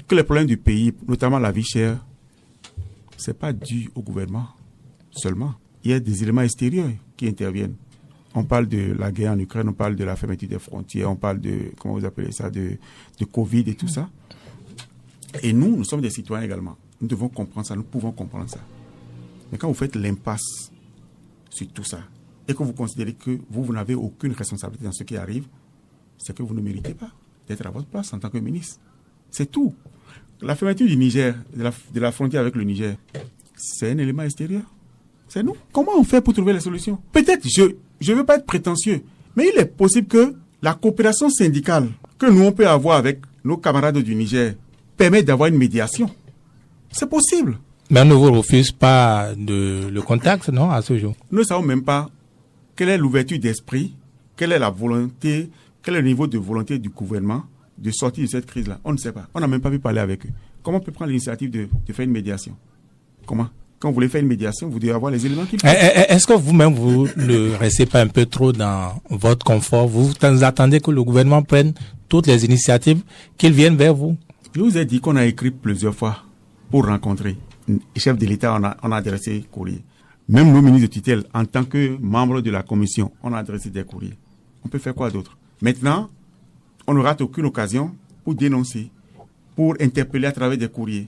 que les problèmes du pays, notamment la vie chère, c'est pas dû au gouvernement seulement. Il y a des éléments extérieurs qui interviennent. On parle de la guerre en Ukraine, on parle de la fermeture des frontières, on parle de, comment vous appelez ça, de Covid et tout ça. Et nous sommes des citoyens également. Nous devons comprendre ça, nous pouvons comprendre ça. Mais quand vous faites l'impasse sur tout ça, et que vous considérez que vous n'avez aucune responsabilité dans ce qui arrive, c'est que vous ne méritez pas d'être à votre place en tant que ministre. C'est tout. La fermeture du Niger, de la frontière avec le Niger, c'est un élément extérieur. C'est nous. Comment on fait pour trouver les solutions? Peut-être, je ne veux pas être prétentieux, mais il est possible que la coopération syndicale que nous, on peut avoir avec nos camarades du Niger permette d'avoir une médiation. C'est possible. Mais on ne vous refuse pas le contact, non, à ce jour? Nous ne savons même pas quelle est l'ouverture d'esprit, quelle est la volonté, quel est le niveau de volonté du gouvernement de sortir de cette crise-là. On ne sait pas. On n'a même pas pu parler avec eux. Comment on peut prendre l'initiative de faire une médiation? Comment? Quand vous voulez faire une médiation, vous devez avoir les éléments qu'il faut. Est-ce que vous-même, vous ne restez pas un peu trop dans votre confort? Vous attendez que le gouvernement prenne toutes les initiatives, qu'il vienne vers vous? Je vous ai dit qu'on a écrit plusieurs fois pour rencontrer. Le chef de l'État, on a adressé courrier. Même nos ministres de tutelle, en tant que membres de la commission, on a adressé des courriers. On peut faire quoi d'autre? Maintenant, on ne rate aucune occasion pour dénoncer, pour interpeller à travers des courriers,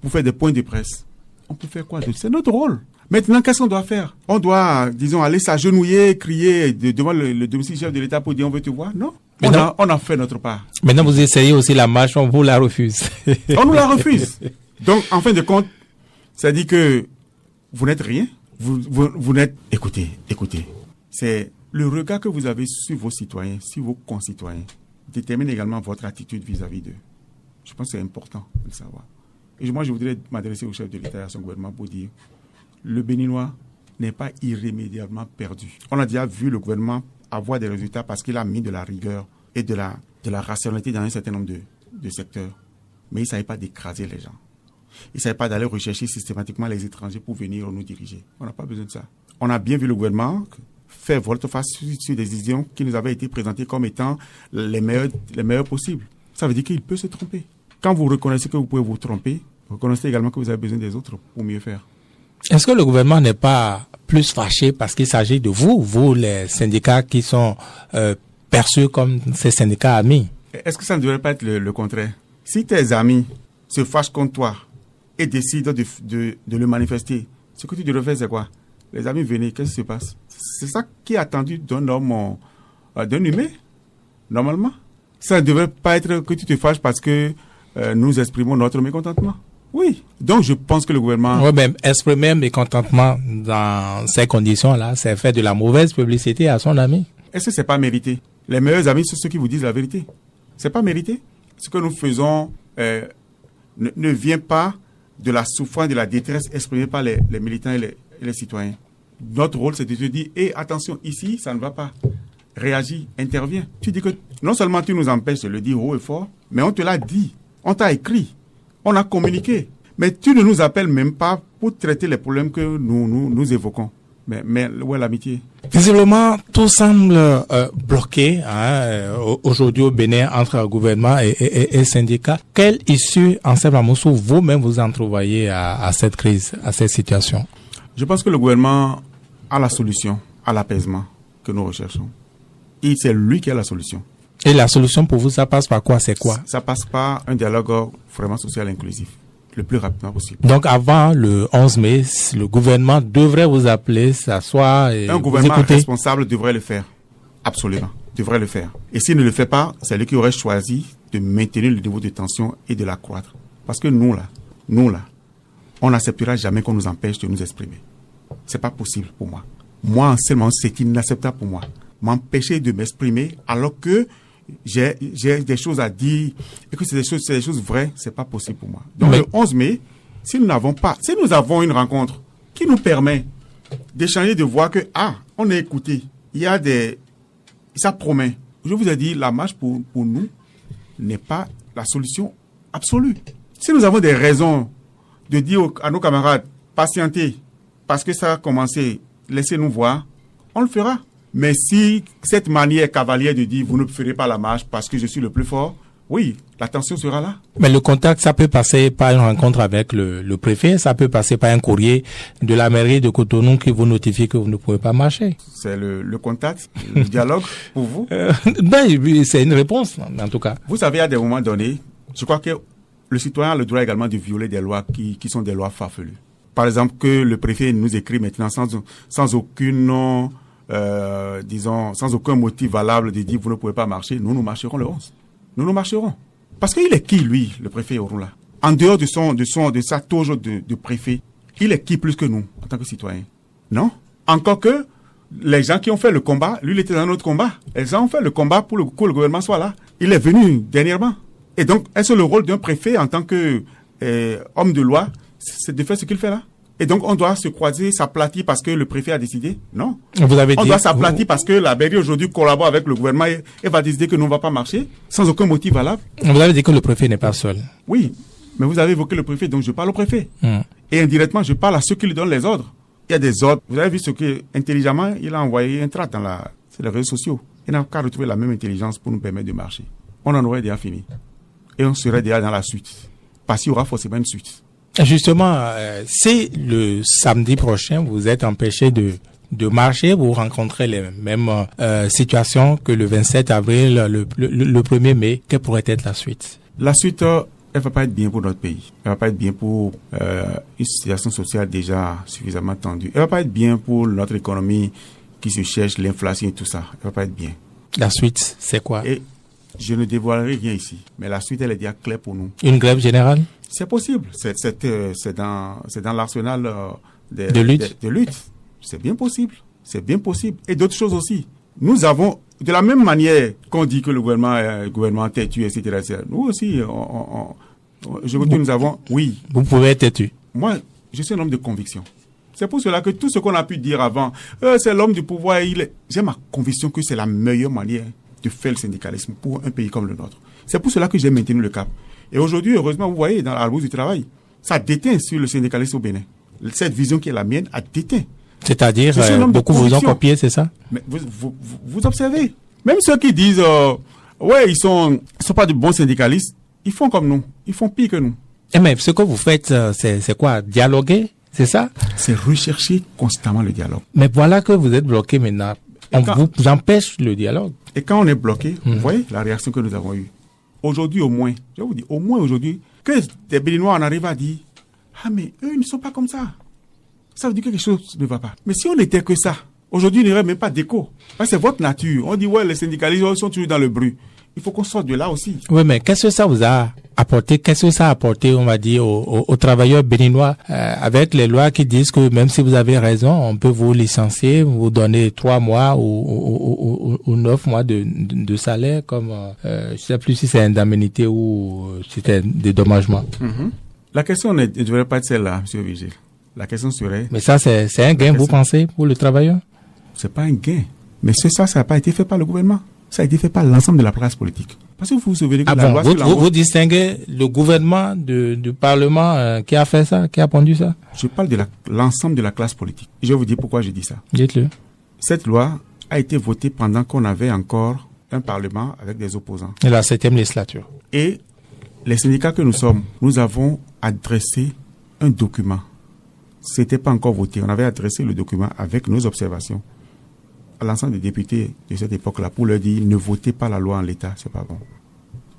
pour faire des points de presse. On peut faire quoi d'autre? C'est notre rôle. Maintenant, qu'est-ce qu'on doit faire? On doit, disons, aller s'agenouiller, crier devant le domicile chef de l'État pour dire on veut te voir? Non. On a fait notre part. Maintenant, vous essayez aussi la marche, on vous la refuse. On nous la refuse. Donc, en fin de compte, ça dit que vous n'êtes rien. Vous n'êtes... Écoutez. C'est le regard que vous avez sur vos citoyens, sur vos concitoyens, détermine également votre attitude vis-à-vis d'eux. Je pense que c'est important de le savoir. Et moi, je voudrais m'adresser au chef de l'État et à son gouvernement pour dire le Béninois n'est pas irrémédiablement perdu. On a déjà vu le gouvernement avoir des résultats parce qu'il a mis de la rigueur et de la rationalité dans un certain nombre de secteurs. Mais il ne savait pas d'écraser les gens. Il ne savait pas d'aller rechercher systématiquement les étrangers pour venir nous diriger. On n'a pas besoin de ça. On a bien vu le gouvernement faire volte-face sur des décisions qui nous avaient été présentées comme étant les meilleures possibles. Ça veut dire qu'il peut se tromper. Quand vous reconnaissez que vous pouvez vous tromper, vous reconnaissez également que vous avez besoin des autres pour mieux faire. Est-ce que le gouvernement n'est pas plus fâché parce qu'il s'agit de vous les syndicats qui sont perçus comme ces syndicats amis? Est-ce que ça ne devrait pas être le contraire? Si tes amis se fâchent contre toi et décident de le manifester, ce que tu devrais faire, c'est quoi? Les amis, venez, qu'est-ce qui se passe? C'est ça qui est attendu d'un homme, d'un humain, normalement. Ça ne devrait pas être que tu te fâches parce que nous exprimons notre mécontentement. Oui. Donc, je pense que le gouvernement... Oui, mais exprimer un mécontentement dans ces conditions-là, c'est faire de la mauvaise publicité à son ami. Est-ce que c'est pas mérité? Les meilleurs amis sont ceux qui vous disent la vérité. C'est pas mérité? Ce que nous faisons ne vient pas de la souffrance, de la détresse exprimée par les militants et les citoyens. Notre rôle, c'est de te dire, attention, ici, ça ne va pas. Réagis, interviens. Tu dis que non seulement tu nous empêches de le dire haut et fort, mais on te l'a dit, on t'a écrit, on a communiqué. Mais tu ne nous appelles même pas pour traiter les problèmes que nous évoquons. Mais où est l'amitié? Visiblement, tout semble bloqué aujourd'hui au Bénin entre gouvernement et syndicats. Quelle issue, Anselme Amoussou, vous-même vous entrevoyez à cette crise, à cette situation? Je pense que le gouvernement a la solution à l'apaisement que nous recherchons. Et c'est lui qui a la solution. Et la solution pour vous, ça passe par quoi? C'est quoi? Ça passe par un dialogue vraiment social inclusif, le plus rapidement possible. Donc avant le 11 mai, le gouvernement devrait vous appeler, s'asseoir et un gouvernement responsable devrait le faire. Absolument, devrait le faire. Et s'il ne le fait pas, c'est lui qui aurait choisi de maintenir le niveau de tension et de l'accroître. Parce que nous là, on n'acceptera jamais qu'on nous empêche de nous exprimer. C'est pas possible pour moi. Moi, seulement, c'est inacceptable pour moi. M'empêcher de m'exprimer alors que j'ai des choses à dire et que c'est des choses vraies, c'est pas possible pour moi. Donc, le 11 mai, si nous avons une rencontre qui nous permet d'échanger, de voir que, on est écouté, ça promet. Je vous ai dit, la marche pour nous n'est pas la solution absolue. Si nous avons des raisons de dire à nos camarades, patientez, parce que ça a commencé, laissez-nous voir, on le fera. Mais si cette manière cavalière de dire, vous ne ferez pas la marche parce que je suis le plus fort, oui, la tension sera là. Mais le contact, ça peut passer par une rencontre avec le préfet, ça peut passer par un courrier de la mairie de Cotonou qui vous notifie que vous ne pouvez pas marcher. C'est le contact, le dialogue pour vous? C'est une réponse, en tout cas. Vous savez, à des moments donnés, je crois que le citoyen a le droit également de violer des lois qui sont des lois farfelues. Par exemple, que le préfet nous écrit maintenant sans aucune... sans aucun motif valable de dire vous ne pouvez pas marcher, nous marcherons le 11. Nous marcherons. Parce qu'il est qui, lui, le préfet Orunla? en dehors de sa toge de préfet, il est qui plus que nous, en tant que citoyens? Non? Encore que, les gens qui ont fait le combat, lui, il était dans notre combat. Les gens ont fait le combat pour que le gouvernement soit là. Il est venu dernièrement. Et donc, est-ce le rôle d'un préfet en tant que homme de loi, c'est de faire ce qu'il fait là? Et donc, on doit se croiser, s'aplatir parce que le préfet a décidé? Non. On doit s'aplatir parce que la mairie aujourd'hui collabore avec le gouvernement et va décider que nous ne va pas marcher sans aucun motif valable. Vous avez dit que le préfet n'est pas seul. Oui, mais vous avez évoqué le préfet, donc je parle au préfet. Et indirectement, je parle à ceux qui lui donnent les ordres. Il y a des ordres. Vous avez vu ce que, intelligemment, il a envoyé un tract sur les réseaux sociaux. Il n'a qu'à retrouver la même intelligence pour nous permettre de marcher. On en aurait déjà fini. Et on serait déjà dans la suite. Parce qu'il y aura forcément une suite. Justement, si le samedi prochain, vous êtes empêché de marcher, vous rencontrez les mêmes situations que le 27 avril, le 1er mai, quelle pourrait être la suite? La suite, elle va pas être bien pour notre pays. Elle va pas être bien pour une situation sociale déjà suffisamment tendue. Elle va pas être bien pour notre économie qui se cherche, l'inflation et tout ça. Elle va pas être bien. La suite, c'est quoi? Et je ne dévoilerai rien ici, mais la suite, elle est déjà claire pour nous. Une grève générale? C'est possible. C'est dans l'arsenal de lutte. C'est bien possible. C'est bien possible. Et d'autres choses aussi. Nous avons, de la même manière qu'on dit que le gouvernement têtu, etc., nous aussi, nous avons, oui. Vous pouvez être têtu. Moi, je suis un homme de conviction. C'est pour cela que tout ce qu'on a pu dire avant, c'est l'homme du pouvoir, j'ai ma conviction que c'est la meilleure manière de faire le syndicalisme pour un pays comme le nôtre. C'est pour cela que j'ai maintenu le cap. Et aujourd'hui, heureusement, vous voyez, dans la bourse du travail, ça déteint sur le syndicalisme au Bénin. Cette vision qui est la mienne a déteint. C'est-à-dire, beaucoup vous ont copié, c'est ça? Mais vous observez. Même ceux qui disent, ils sont pas de bons syndicalistes, ils font comme nous. Ils font pire que nous. Mais ce que vous faites, c'est quoi? Dialoguer? C'est ça? C'est rechercher constamment le dialogue. Mais voilà que vous êtes bloqué maintenant. On vous empêche le dialogue. Et quand on est bloqué, vous voyez la réaction que nous avons eue. Aujourd'hui, au moins, je vous dis, au moins aujourd'hui, que des Béninois en arrivent à dire, mais eux, ils ne sont pas comme ça. Ça veut dire que quelque chose ne va pas. Mais si on n'était que ça, aujourd'hui, il n'y aurait même pas d'écho. Parce que c'est votre nature. On dit, les syndicalistes sont toujours dans le bruit. Il faut qu'on sorte de là aussi. Oui, mais qu'est-ce que ça vous a apporté? Qu'est-ce que ça a apporté, on va dire, aux travailleurs béninois, avec les lois qui disent que même si vous avez raison, on peut vous licencier, vous donner 3 mois ou 9 mois de salaire, comme, je sais plus si c'est indemnité ou si c'est dédommagement. La question ne devrait pas être celle-là, M. Vigile. La question serait... Mais ça, c'est un gain, vous pensez, pour le travailleur? C'est pas un gain. Mais ça n'a pas été fait par le gouvernement. Ça a été fait par l'ensemble de la classe politique. Parce que vous vous souvenez que la loi vous distinguez le gouvernement du Parlement qui a fait ça, qui a pondu ça? Je parle de l'ensemble de la classe politique. Je vais vous dire pourquoi je dis ça. Dites-le. Cette loi a été votée pendant qu'on avait encore un Parlement avec des opposants. Et la 7e législature. Et les syndicats que nous sommes, nous avons adressé un document. C'était pas encore voté. On avait adressé le document avec nos observations à l'ensemble des députés de cette époque-là pour leur dire ne votez pas la loi en l'état, c'est pas bon.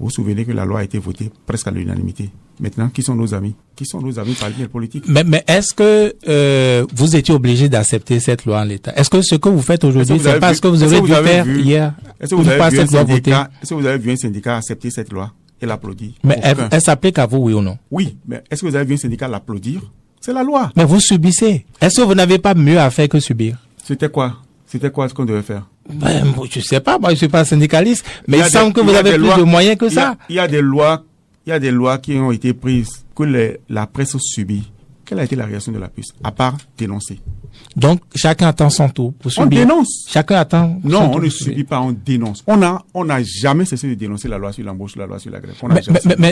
Vous vous souvenez que la loi a été votée presque à l'unanimité. Maintenant, qui sont nos amis? Qui sont nos amis parmi les politiques? Mais est-ce que vous étiez obligé d'accepter cette loi en l'état? Est-ce que ce que vous faites aujourd'hui, c'est pas ce que vous avez dû faire hier? Est-ce que vous avez vu un syndicat accepter cette loi et l'applaudir? Mais elle s'applique à vous, oui ou non? Oui, mais est-ce que vous avez vu un syndicat l'applaudir? C'est la loi. Mais vous subissez. Est-ce que vous n'avez pas mieux à faire que subir? C'était quoi ce qu'on devait faire? Je sais pas, moi je suis pas syndicaliste, mais il semble que vous avez plus de moyens que ça. Il y a des lois qui ont été prises que la presse subit. Quelle a été la réaction de la presse? À part dénoncer. Donc chacun attend son tour pour subir. On dénonce. Chacun attend. Non, on ne subit pas, on dénonce. On n'a jamais cessé de dénoncer la loi sur l'embauche, la loi sur la grève.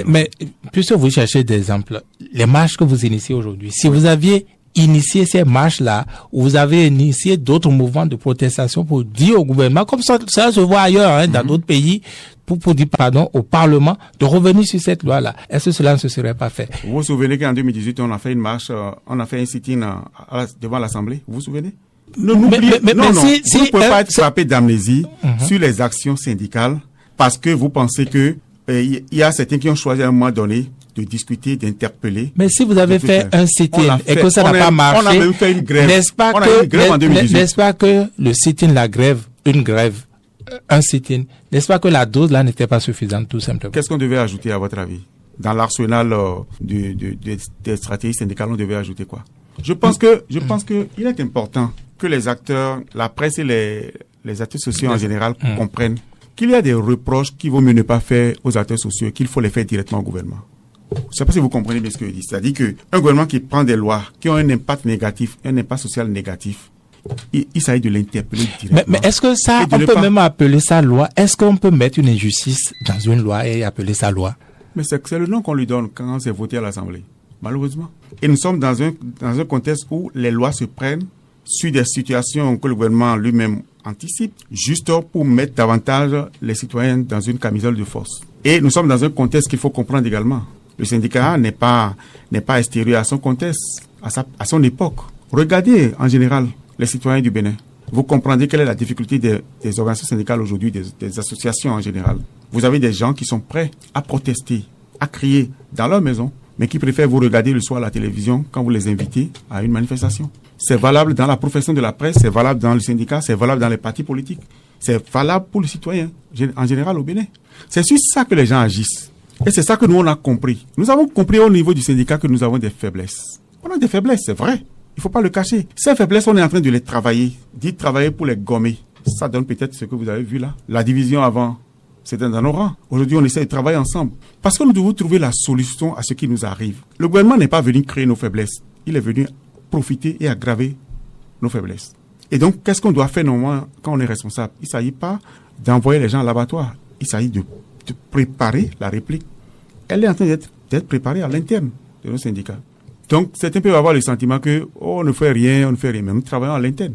Mais puisque vous cherchez des exemples, les marches que vous initiez aujourd'hui, si vous aviez initié ces marches-là, ou vous avez initié d'autres mouvements de protestation pour dire au gouvernement, comme ça se voit ailleurs, dans d'autres pays, pour dire pardon au Parlement de revenir sur cette loi-là. Est-ce que cela ne se serait pas fait? Vous vous souvenez qu'en 2018, on a fait une marche, on a fait un sit-in devant l'Assemblée? Vous vous souvenez? Vous ne pouvez pas être frappé d'amnésie sur les actions syndicales parce que vous pensez que il y a certains qui ont choisi à un moment donné de discuter, d'interpeller. Mais si vous avez fait un sit-in et que ça n'a pas marché, on a même fait une grève. N'est-ce pas que le sit-in, la grève, une grève, un sit-in, n'est-ce pas que la dose là n'était pas suffisante tout simplement? Qu'est-ce qu'on devait ajouter à votre avis? dans l'arsenal des stratégies syndicales, on devait ajouter quoi? Je pense que il est important que les acteurs, la presse et les acteurs sociaux en général comprennent qu'il y a des reproches qu'il vaut mieux ne pas faire aux acteurs sociaux et qu'il faut les faire directement au gouvernement. Je ne sais pas si vous comprenez bien ce que je dis. C'est-à-dire qu'un gouvernement qui prend des lois qui ont un impact négatif, un impact social négatif, il s'agit de l'interpeller directement. Mais est-ce que ça, on peut même appeler ça loi? Est-ce qu'on peut mettre une injustice dans une loi et appeler ça loi? Mais c'est le nom qu'on lui donne quand c'est voté à l'Assemblée, malheureusement. Et nous sommes dans un contexte où les lois se prennent sur des situations que le gouvernement lui-même anticipe, juste pour mettre davantage les citoyens dans une camisole de force. Et nous sommes dans un contexte qu'il faut comprendre également. Le syndicat n'est pas extérieur à son contexte, à son époque. Regardez en général les citoyens du Bénin. Vous comprendrez quelle est la difficulté des organisations syndicales aujourd'hui, des associations en général. Vous avez des gens qui sont prêts à protester, à crier dans leur maison, mais qui préfèrent vous regarder le soir à la télévision quand vous les invitez à une manifestation. C'est valable dans la profession de la presse, c'est valable dans le syndicat, c'est valable dans les partis politiques. C'est valable pour les citoyens, en général au Bénin. C'est sur ça que les gens agissent. Et c'est ça que nous, on a compris. Nous avons compris au niveau du syndicat que nous avons des faiblesses. On a des faiblesses, c'est vrai. Il ne faut pas le cacher. Ces faiblesses, on est en train de les travailler. Dites travailler pour les gommer. Ça donne peut-être ce que vous avez vu là. La division avant, c'était dans nos rangs. Aujourd'hui, on essaie de travailler ensemble. Parce que nous devons trouver la solution à ce qui nous arrive. Le gouvernement n'est pas venu créer nos faiblesses. Il est venu profiter et aggraver nos faiblesses. Et donc, qu'est-ce qu'on doit faire normalement quand on est responsable? Il ne s'agit pas d'envoyer les gens à l'abattoir. Il s'agit de préparer la réplique. Elle est en train d'être préparée à l'interne de nos syndicats. Donc, certains peuvent avoir le sentiment que on ne fait rien. Mais nous travaillons à l'interne.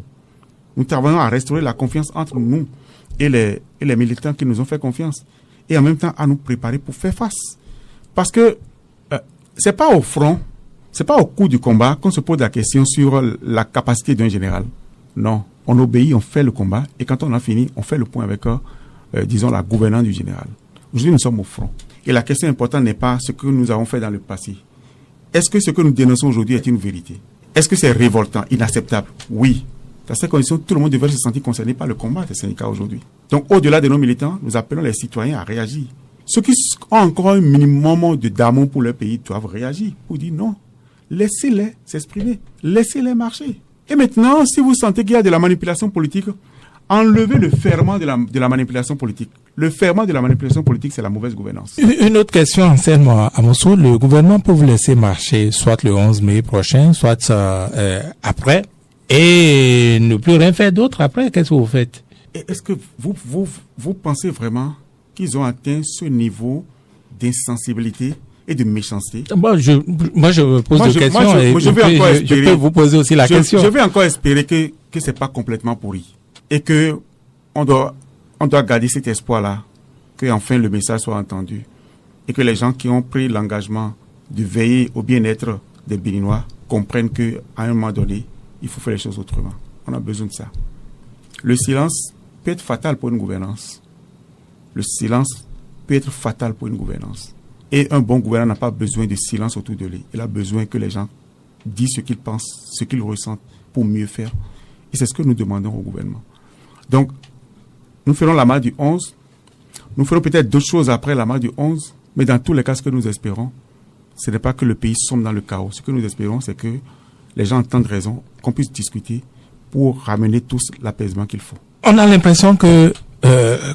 Nous travaillons à restaurer la confiance entre nous et les militants qui nous ont fait confiance. Et en même temps, à nous préparer pour faire face. Parce que c'est pas au front, c'est pas au cours du combat qu'on se pose la question sur la capacité d'un général. Non, on obéit, on fait le combat. Et quand on a fini, on fait le point avec, disons, la gouvernance du général. Aujourd'hui, nous sommes au front. Et la question importante n'est pas ce que nous avons fait dans le passé. Est-ce que ce que nous dénonçons aujourd'hui est une vérité? Est-ce que c'est révoltant, inacceptable? Oui. Dans ces conditions, tout le monde devrait se sentir concerné par le combat des syndicats aujourd'hui. Donc, au-delà de nos militants, nous appelons les citoyens à réagir. Ceux qui ont encore un minimum d'amour pour leur pays doivent réagir pour dire non. Laissez-les s'exprimer. Laissez-les marcher. Et maintenant, si vous sentez qu'il y a de la manipulation politique, enlevez le ferment de la manipulation politique. Le ferment de la manipulation politique, c'est la mauvaise gouvernance. Une autre question, Anselme Amosso. Le gouvernement peut vous laisser marcher soit le 11 mai prochain, soit après, et ne plus rien faire d'autre après. Qu'est-ce que vous faites? Est-ce que vous pensez vraiment qu'ils ont atteint ce niveau d'insensibilité et de méchanceté? Moi, je me pose des questions et je peux vous poser aussi la question. Je vais encore espérer que c'est pas complètement pourri et que on doit garder cet espoir-là, que enfin le message soit entendu et que les gens qui ont pris l'engagement de veiller au bien-être des Béninois comprennent que à un moment donné, il faut faire les choses autrement. On a besoin de ça. Le silence peut être fatal pour une gouvernance. Le silence peut être fatal pour une gouvernance. Et un bon gouvernant n'a pas besoin de silence autour de lui. Il a besoin que les gens disent ce qu'ils pensent, ce qu'ils ressentent pour mieux faire. Et c'est ce que nous demandons au gouvernement. Donc, nous ferons la marche du 11. Nous ferons peut-être d'autres choses après la marche du 11. Mais dans tous les cas, ce que nous espérons, ce n'est pas que le pays sombre dans le chaos. Ce que nous espérons, c'est que les gens entendent raison, qu'on puisse discuter pour ramener tous l'apaisement qu'il faut. On a l'impression que,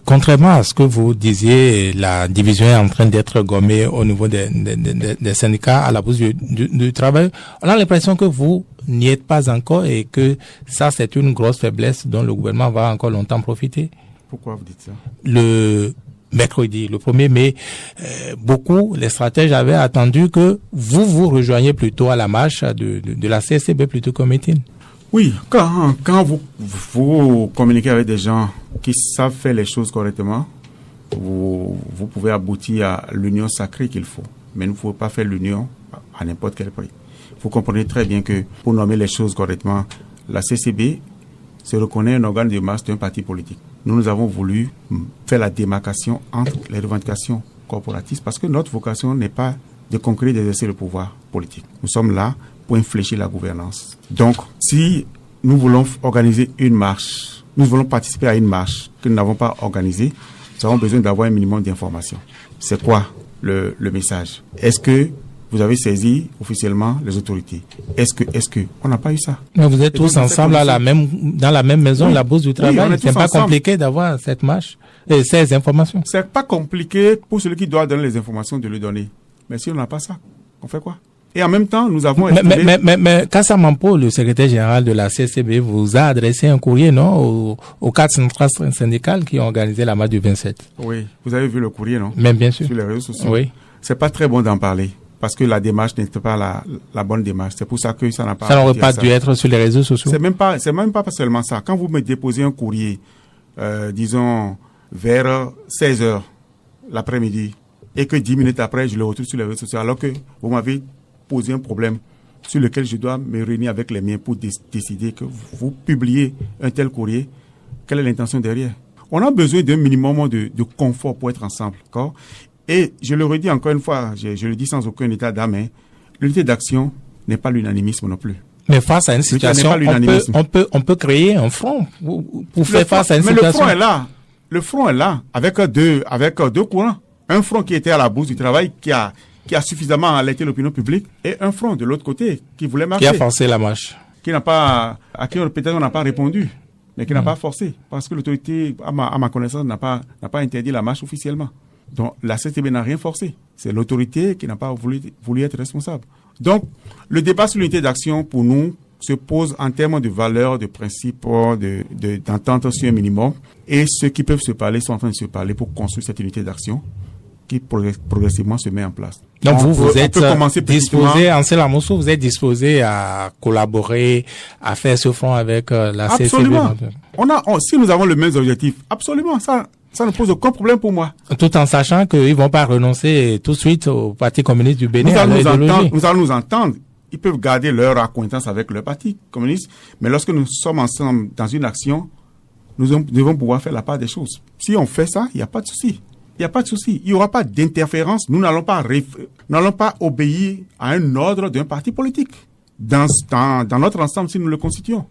contrairement à ce que vous disiez, la division est en train d'être gommée au niveau des syndicats à la Bourse du travail. On a l'impression que vous n'y êtes pas encore et que ça, c'est une grosse faiblesse dont le gouvernement va encore longtemps profiter. Pourquoi vous dites ça? Le mercredi, le 1er mai, les stratèges avaient attendu que vous rejoigniez plutôt à la marche de la CSCB plutôt qu'au meeting. Oui, quand vous communiquez avec des gens qui savent faire les choses correctement, vous pouvez aboutir à l'union sacrée qu'il faut. Mais il ne faut pas faire l'union à n'importe quel prix. Vous comprenez très bien que pour nommer les choses correctement, la CCB se reconnaît un organe de masse d'un parti politique. Nous avons voulu faire la démarcation entre les revendications corporatistes parce que notre vocation n'est pas de conquérir, d'exercer le pouvoir politique. Nous sommes là pour infléchir la gouvernance. Donc, si nous voulons organiser une marche, nous voulons participer à une marche que nous n'avons pas organisée, nous avons besoin d'avoir un minimum d'informations. C'est quoi le message. Est-ce que vous avez saisi officiellement les autorités? Est-ce que on n'a pas eu ça? Mais vous êtes tous ensemble dans la même maison, oui, la Bourse du Travail. Oui, c'est pas compliqué d'avoir cette marche et ces informations. C'est pas compliqué pour celui qui doit donner les informations de le donner. Mais si on n'a pas ça, on fait quoi? Et en même temps, nous avons... Mais Kassa Mampo, le secrétaire général de la CCB, vous a adressé un courrier, non, aux 4 centrales syndicales qui ont organisé la marche du 27. Oui, vous avez vu le courrier, non? Même bien sûr. Sur les réseaux sociaux. Oui. C'est pas très bon d'en parler, parce que la démarche n'était pas la bonne démarche. C'est pour ça que ça n'a pas... Ça n'aurait pas dû être sur les réseaux sociaux. C'est même pas seulement ça. Quand vous me déposez un courrier, disons, vers 16h l'après-midi, et que 10 minutes après, je le retrouve sur les réseaux sociaux, alors que vous m'avez posé un problème sur lequel je dois me réunir avec les miens pour décider que vous publiez un tel courrier, quelle est l'intention derrière? On a besoin d'un minimum de confort pour être ensemble, d'accord? Et je le redis encore une fois, je le dis sans aucun état d'âme, hein, l'unité d'action n'est pas l'unanimisme non plus. Mais face à une situation, on peut créer un front pour faire face à une situation. Mais le front est là, avec deux courants. Un front qui était à la Bourse du Travail, qui a suffisamment alerté l'opinion publique, et un front de l'autre côté qui voulait marcher. Qui a forcé la marche. À qui peut-être on n'a pas répondu, mais qui n'a pas forcé. Parce que l'autorité, à ma connaissance, n'a pas interdit la marche officiellement. Donc la CCB n'a rien forcé. C'est l'autorité qui n'a pas voulu être responsable. Donc le débat sur l'unité d'action, pour nous, se pose en termes de valeurs, de principes, d'entente sur un minimum. Et ceux qui peuvent se parler sont en train de se parler pour construire cette unité d'action qui progressivement se met en place. Donc vous êtes disposé, Ansel Amosso, vous êtes disposé à collaborer, à faire ce front avec la CCB? Absolument. Si nous avons le même objectif, absolument, ça ne pose aucun problème pour moi. Tout en sachant qu'ils ne vont pas renoncer tout de suite au Parti communiste du Bénin. Nous allons nous entendre. Ils peuvent garder leur accointance avec le Parti communiste, mais lorsque nous sommes ensemble dans une action, nous devons pouvoir faire la part des choses. Si on fait ça, il n'y a pas de souci. Il n'y a pas de souci. Il n'y aura pas d'interférence. Nous n'allons pas obéir à un ordre d'un parti politique dans notre ensemble si nous le constituons.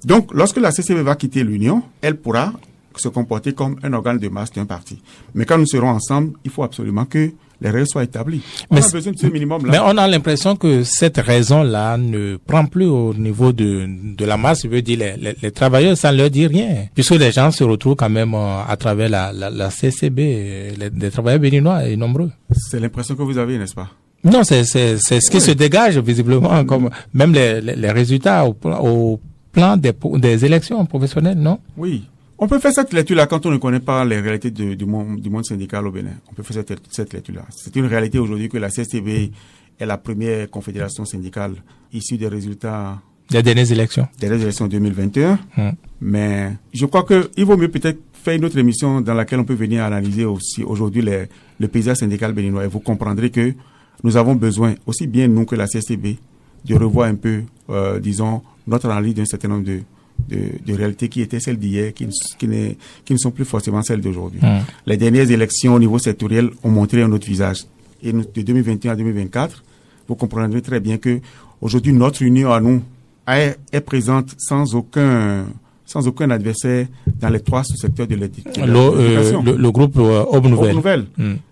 Donc, lorsque la CCB va quitter l'Union, elle pourra se comporter comme un organe de masse d'un parti. Mais quand nous serons ensemble, il faut absolument que les règles soient établies. On a besoin de ce minimum-là. Mais on a l'impression que cette raison-là ne prend plus au niveau de la masse. Je veux dire, les travailleurs, ça ne leur dit rien. Puisque les gens se retrouvent quand même à travers la CCB. Les travailleurs béninois sont nombreux. C'est l'impression que vous avez, n'est-ce pas? Non, c'est ce qui se dégage visiblement, comme même les résultats au plan des élections professionnelles, non? Oui. On peut faire cette lecture-là quand on ne connaît pas les réalités du monde syndical au Bénin. On peut faire cette lecture-là. C'est une réalité aujourd'hui que la CCB est la première confédération syndicale issue des résultats des dernières élections. Des élections 2021. Mais je crois qu'il vaut mieux peut-être faire une autre émission dans laquelle on peut venir analyser aussi aujourd'hui le paysage syndical béninois. Et vous comprendrez que nous avons besoin, aussi bien nous que la CCB, de revoir un peu, disons, notre analyse d'un certain nombre de réalités qui étaient celles d'hier, qui ne sont plus forcément celles d'aujourd'hui. Les dernières élections au niveau sectoriel ont montré un autre visage. Et de 2021 à 2024, vous comprendrez très bien que aujourd'hui notre union à nous est présente sans aucun adversaire dans les 3 sous-secteurs de l'éducation. Le groupe Aube Nouvelle.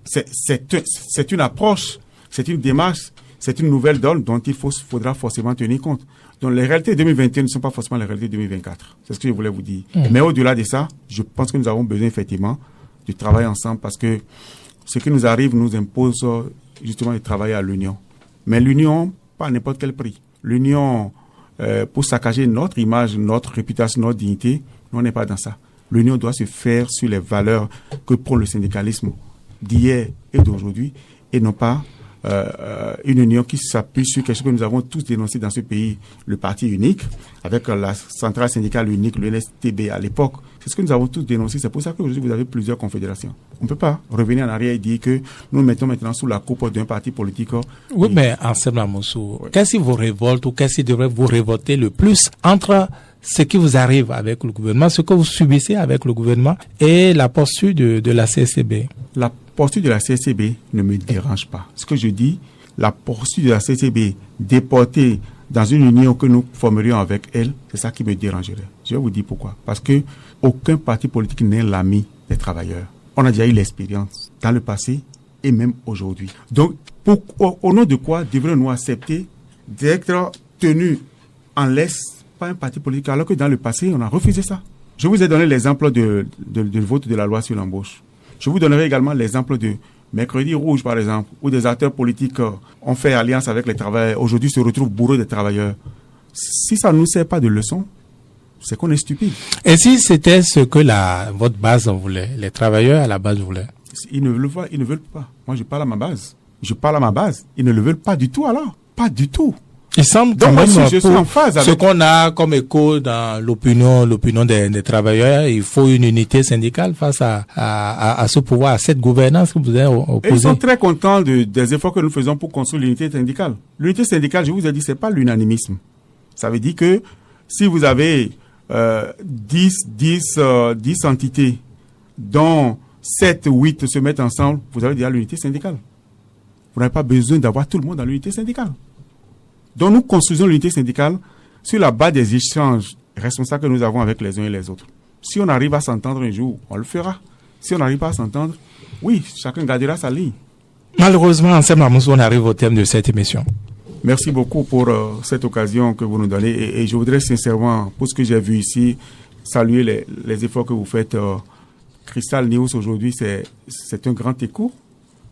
C'est une approche, c'est une démarche, c'est une nouvelle donne dont il faudra forcément tenir compte. Donc les réalités 2021 ne sont pas forcément les réalités 2024. C'est ce que je voulais vous dire. Mais au-delà de ça, je pense que nous avons besoin effectivement de travailler ensemble parce que ce qui nous arrive nous impose justement de travailler à l'union. Mais l'union, pas à n'importe quel prix. L'union, pour saccager notre image, notre réputation, notre dignité, nous, on n'est pas dans ça. L'union doit se faire sur les valeurs que prône le syndicalisme d'hier et d'aujourd'hui et non pas une union qui s'appuie sur quelque chose que nous avons tous dénoncé dans ce pays, le parti unique, avec la centrale syndicale unique, le NSTB à l'époque. C'est ce que nous avons tous dénoncé. C'est pour ça qu'aujourd'hui, vous avez plusieurs confédérations. On ne peut pas revenir en arrière et dire que nous mettons maintenant sous la coupe d'un parti politique. Oui, mais Ansel Amosso, qu'est-ce qui vous révolte ou qu'est-ce qui devrait vous révolter le plus entre ce qui vous arrive avec le gouvernement, ce que vous subissez avec le gouvernement et la posture de la CCB? La posture de la CCB ne me dérange pas. Ce que je dis, la posture de la CCB déportée dans une union que nous formerions avec elle, c'est ça qui me dérangerait. Je vais vous dire pourquoi. Parce que aucun parti politique n'est l'ami des travailleurs. On a déjà eu l'expérience dans le passé et même aujourd'hui. Donc, au nom de quoi devrions-nous accepter d'être tenus en laisse par un parti politique alors que dans le passé, on a refusé ça? Je vous ai donné l'exemple de vote de la loi sur l'embauche. Je vous donnerai également l'exemple de Mercredi Rouge, par exemple, où des acteurs politiques ont fait alliance avec les travailleurs. Aujourd'hui, se retrouvent bourreux des travailleurs. Si ça ne nous sert pas de leçon, c'est qu'on est stupide. Et si c'était ce que votre base voulait, les travailleurs à la base voulaient? Ils ne veulent pas. Moi, je parle à ma base. Ils ne le veulent pas du tout alors. Pas du tout. Il semble donc, moi, si je suis en phase avec ce qu'on a comme écho dans l'opinion des travailleurs, il faut une unité syndicale face à ce pouvoir, à cette gouvernance que vous avez opposée. Ils sont très contents des efforts que nous faisons pour construire l'unité syndicale. L'unité syndicale, je vous ai dit, c'est pas l'unanimisme. Ça veut dire que si vous avez 10 entités dont 7 ou 8 se mettent ensemble, vous avez déjà l'unité syndicale. Vous n'avez pas besoin d'avoir tout le monde dans l'unité syndicale. Donc nous construisons l'unité syndicale sur la base des échanges responsables que nous avons avec les uns et les autres. Si on arrive à s'entendre un jour, on le fera. Si on n'arrive pas à s'entendre, oui, chacun gardera sa ligne. Malheureusement, Anselme Amoussou, on arrive au terme de cette émission. Merci beaucoup pour cette occasion que vous nous donnez et je voudrais sincèrement, pour ce que j'ai vu ici, saluer les efforts que vous faites. Crystal News aujourd'hui, c'est un grand écho,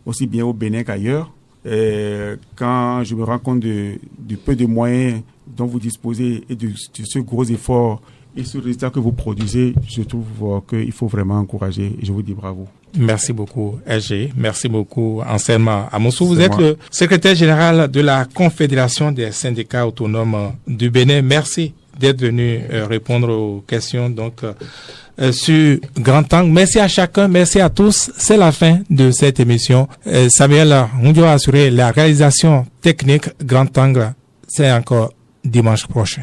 aussi bien au Bénin qu'ailleurs. Et quand je me rends compte du peu de moyens dont vous disposez et de ce gros effort et ce résultat que vous produisez, je trouve qu'il faut vraiment encourager et je vous dis bravo. Merci beaucoup, SG. Merci beaucoup, Anselme Amoussou. Vous êtes le secrétaire général de la Confédération des syndicats autonomes du Bénin. Merci d'être venu répondre aux questions sur Grand Angle. Merci à chacun, merci à tous. C'est la fin de cette émission. Samuel Hundio a assuré la réalisation technique. Grand Angle, c'est encore dimanche prochain.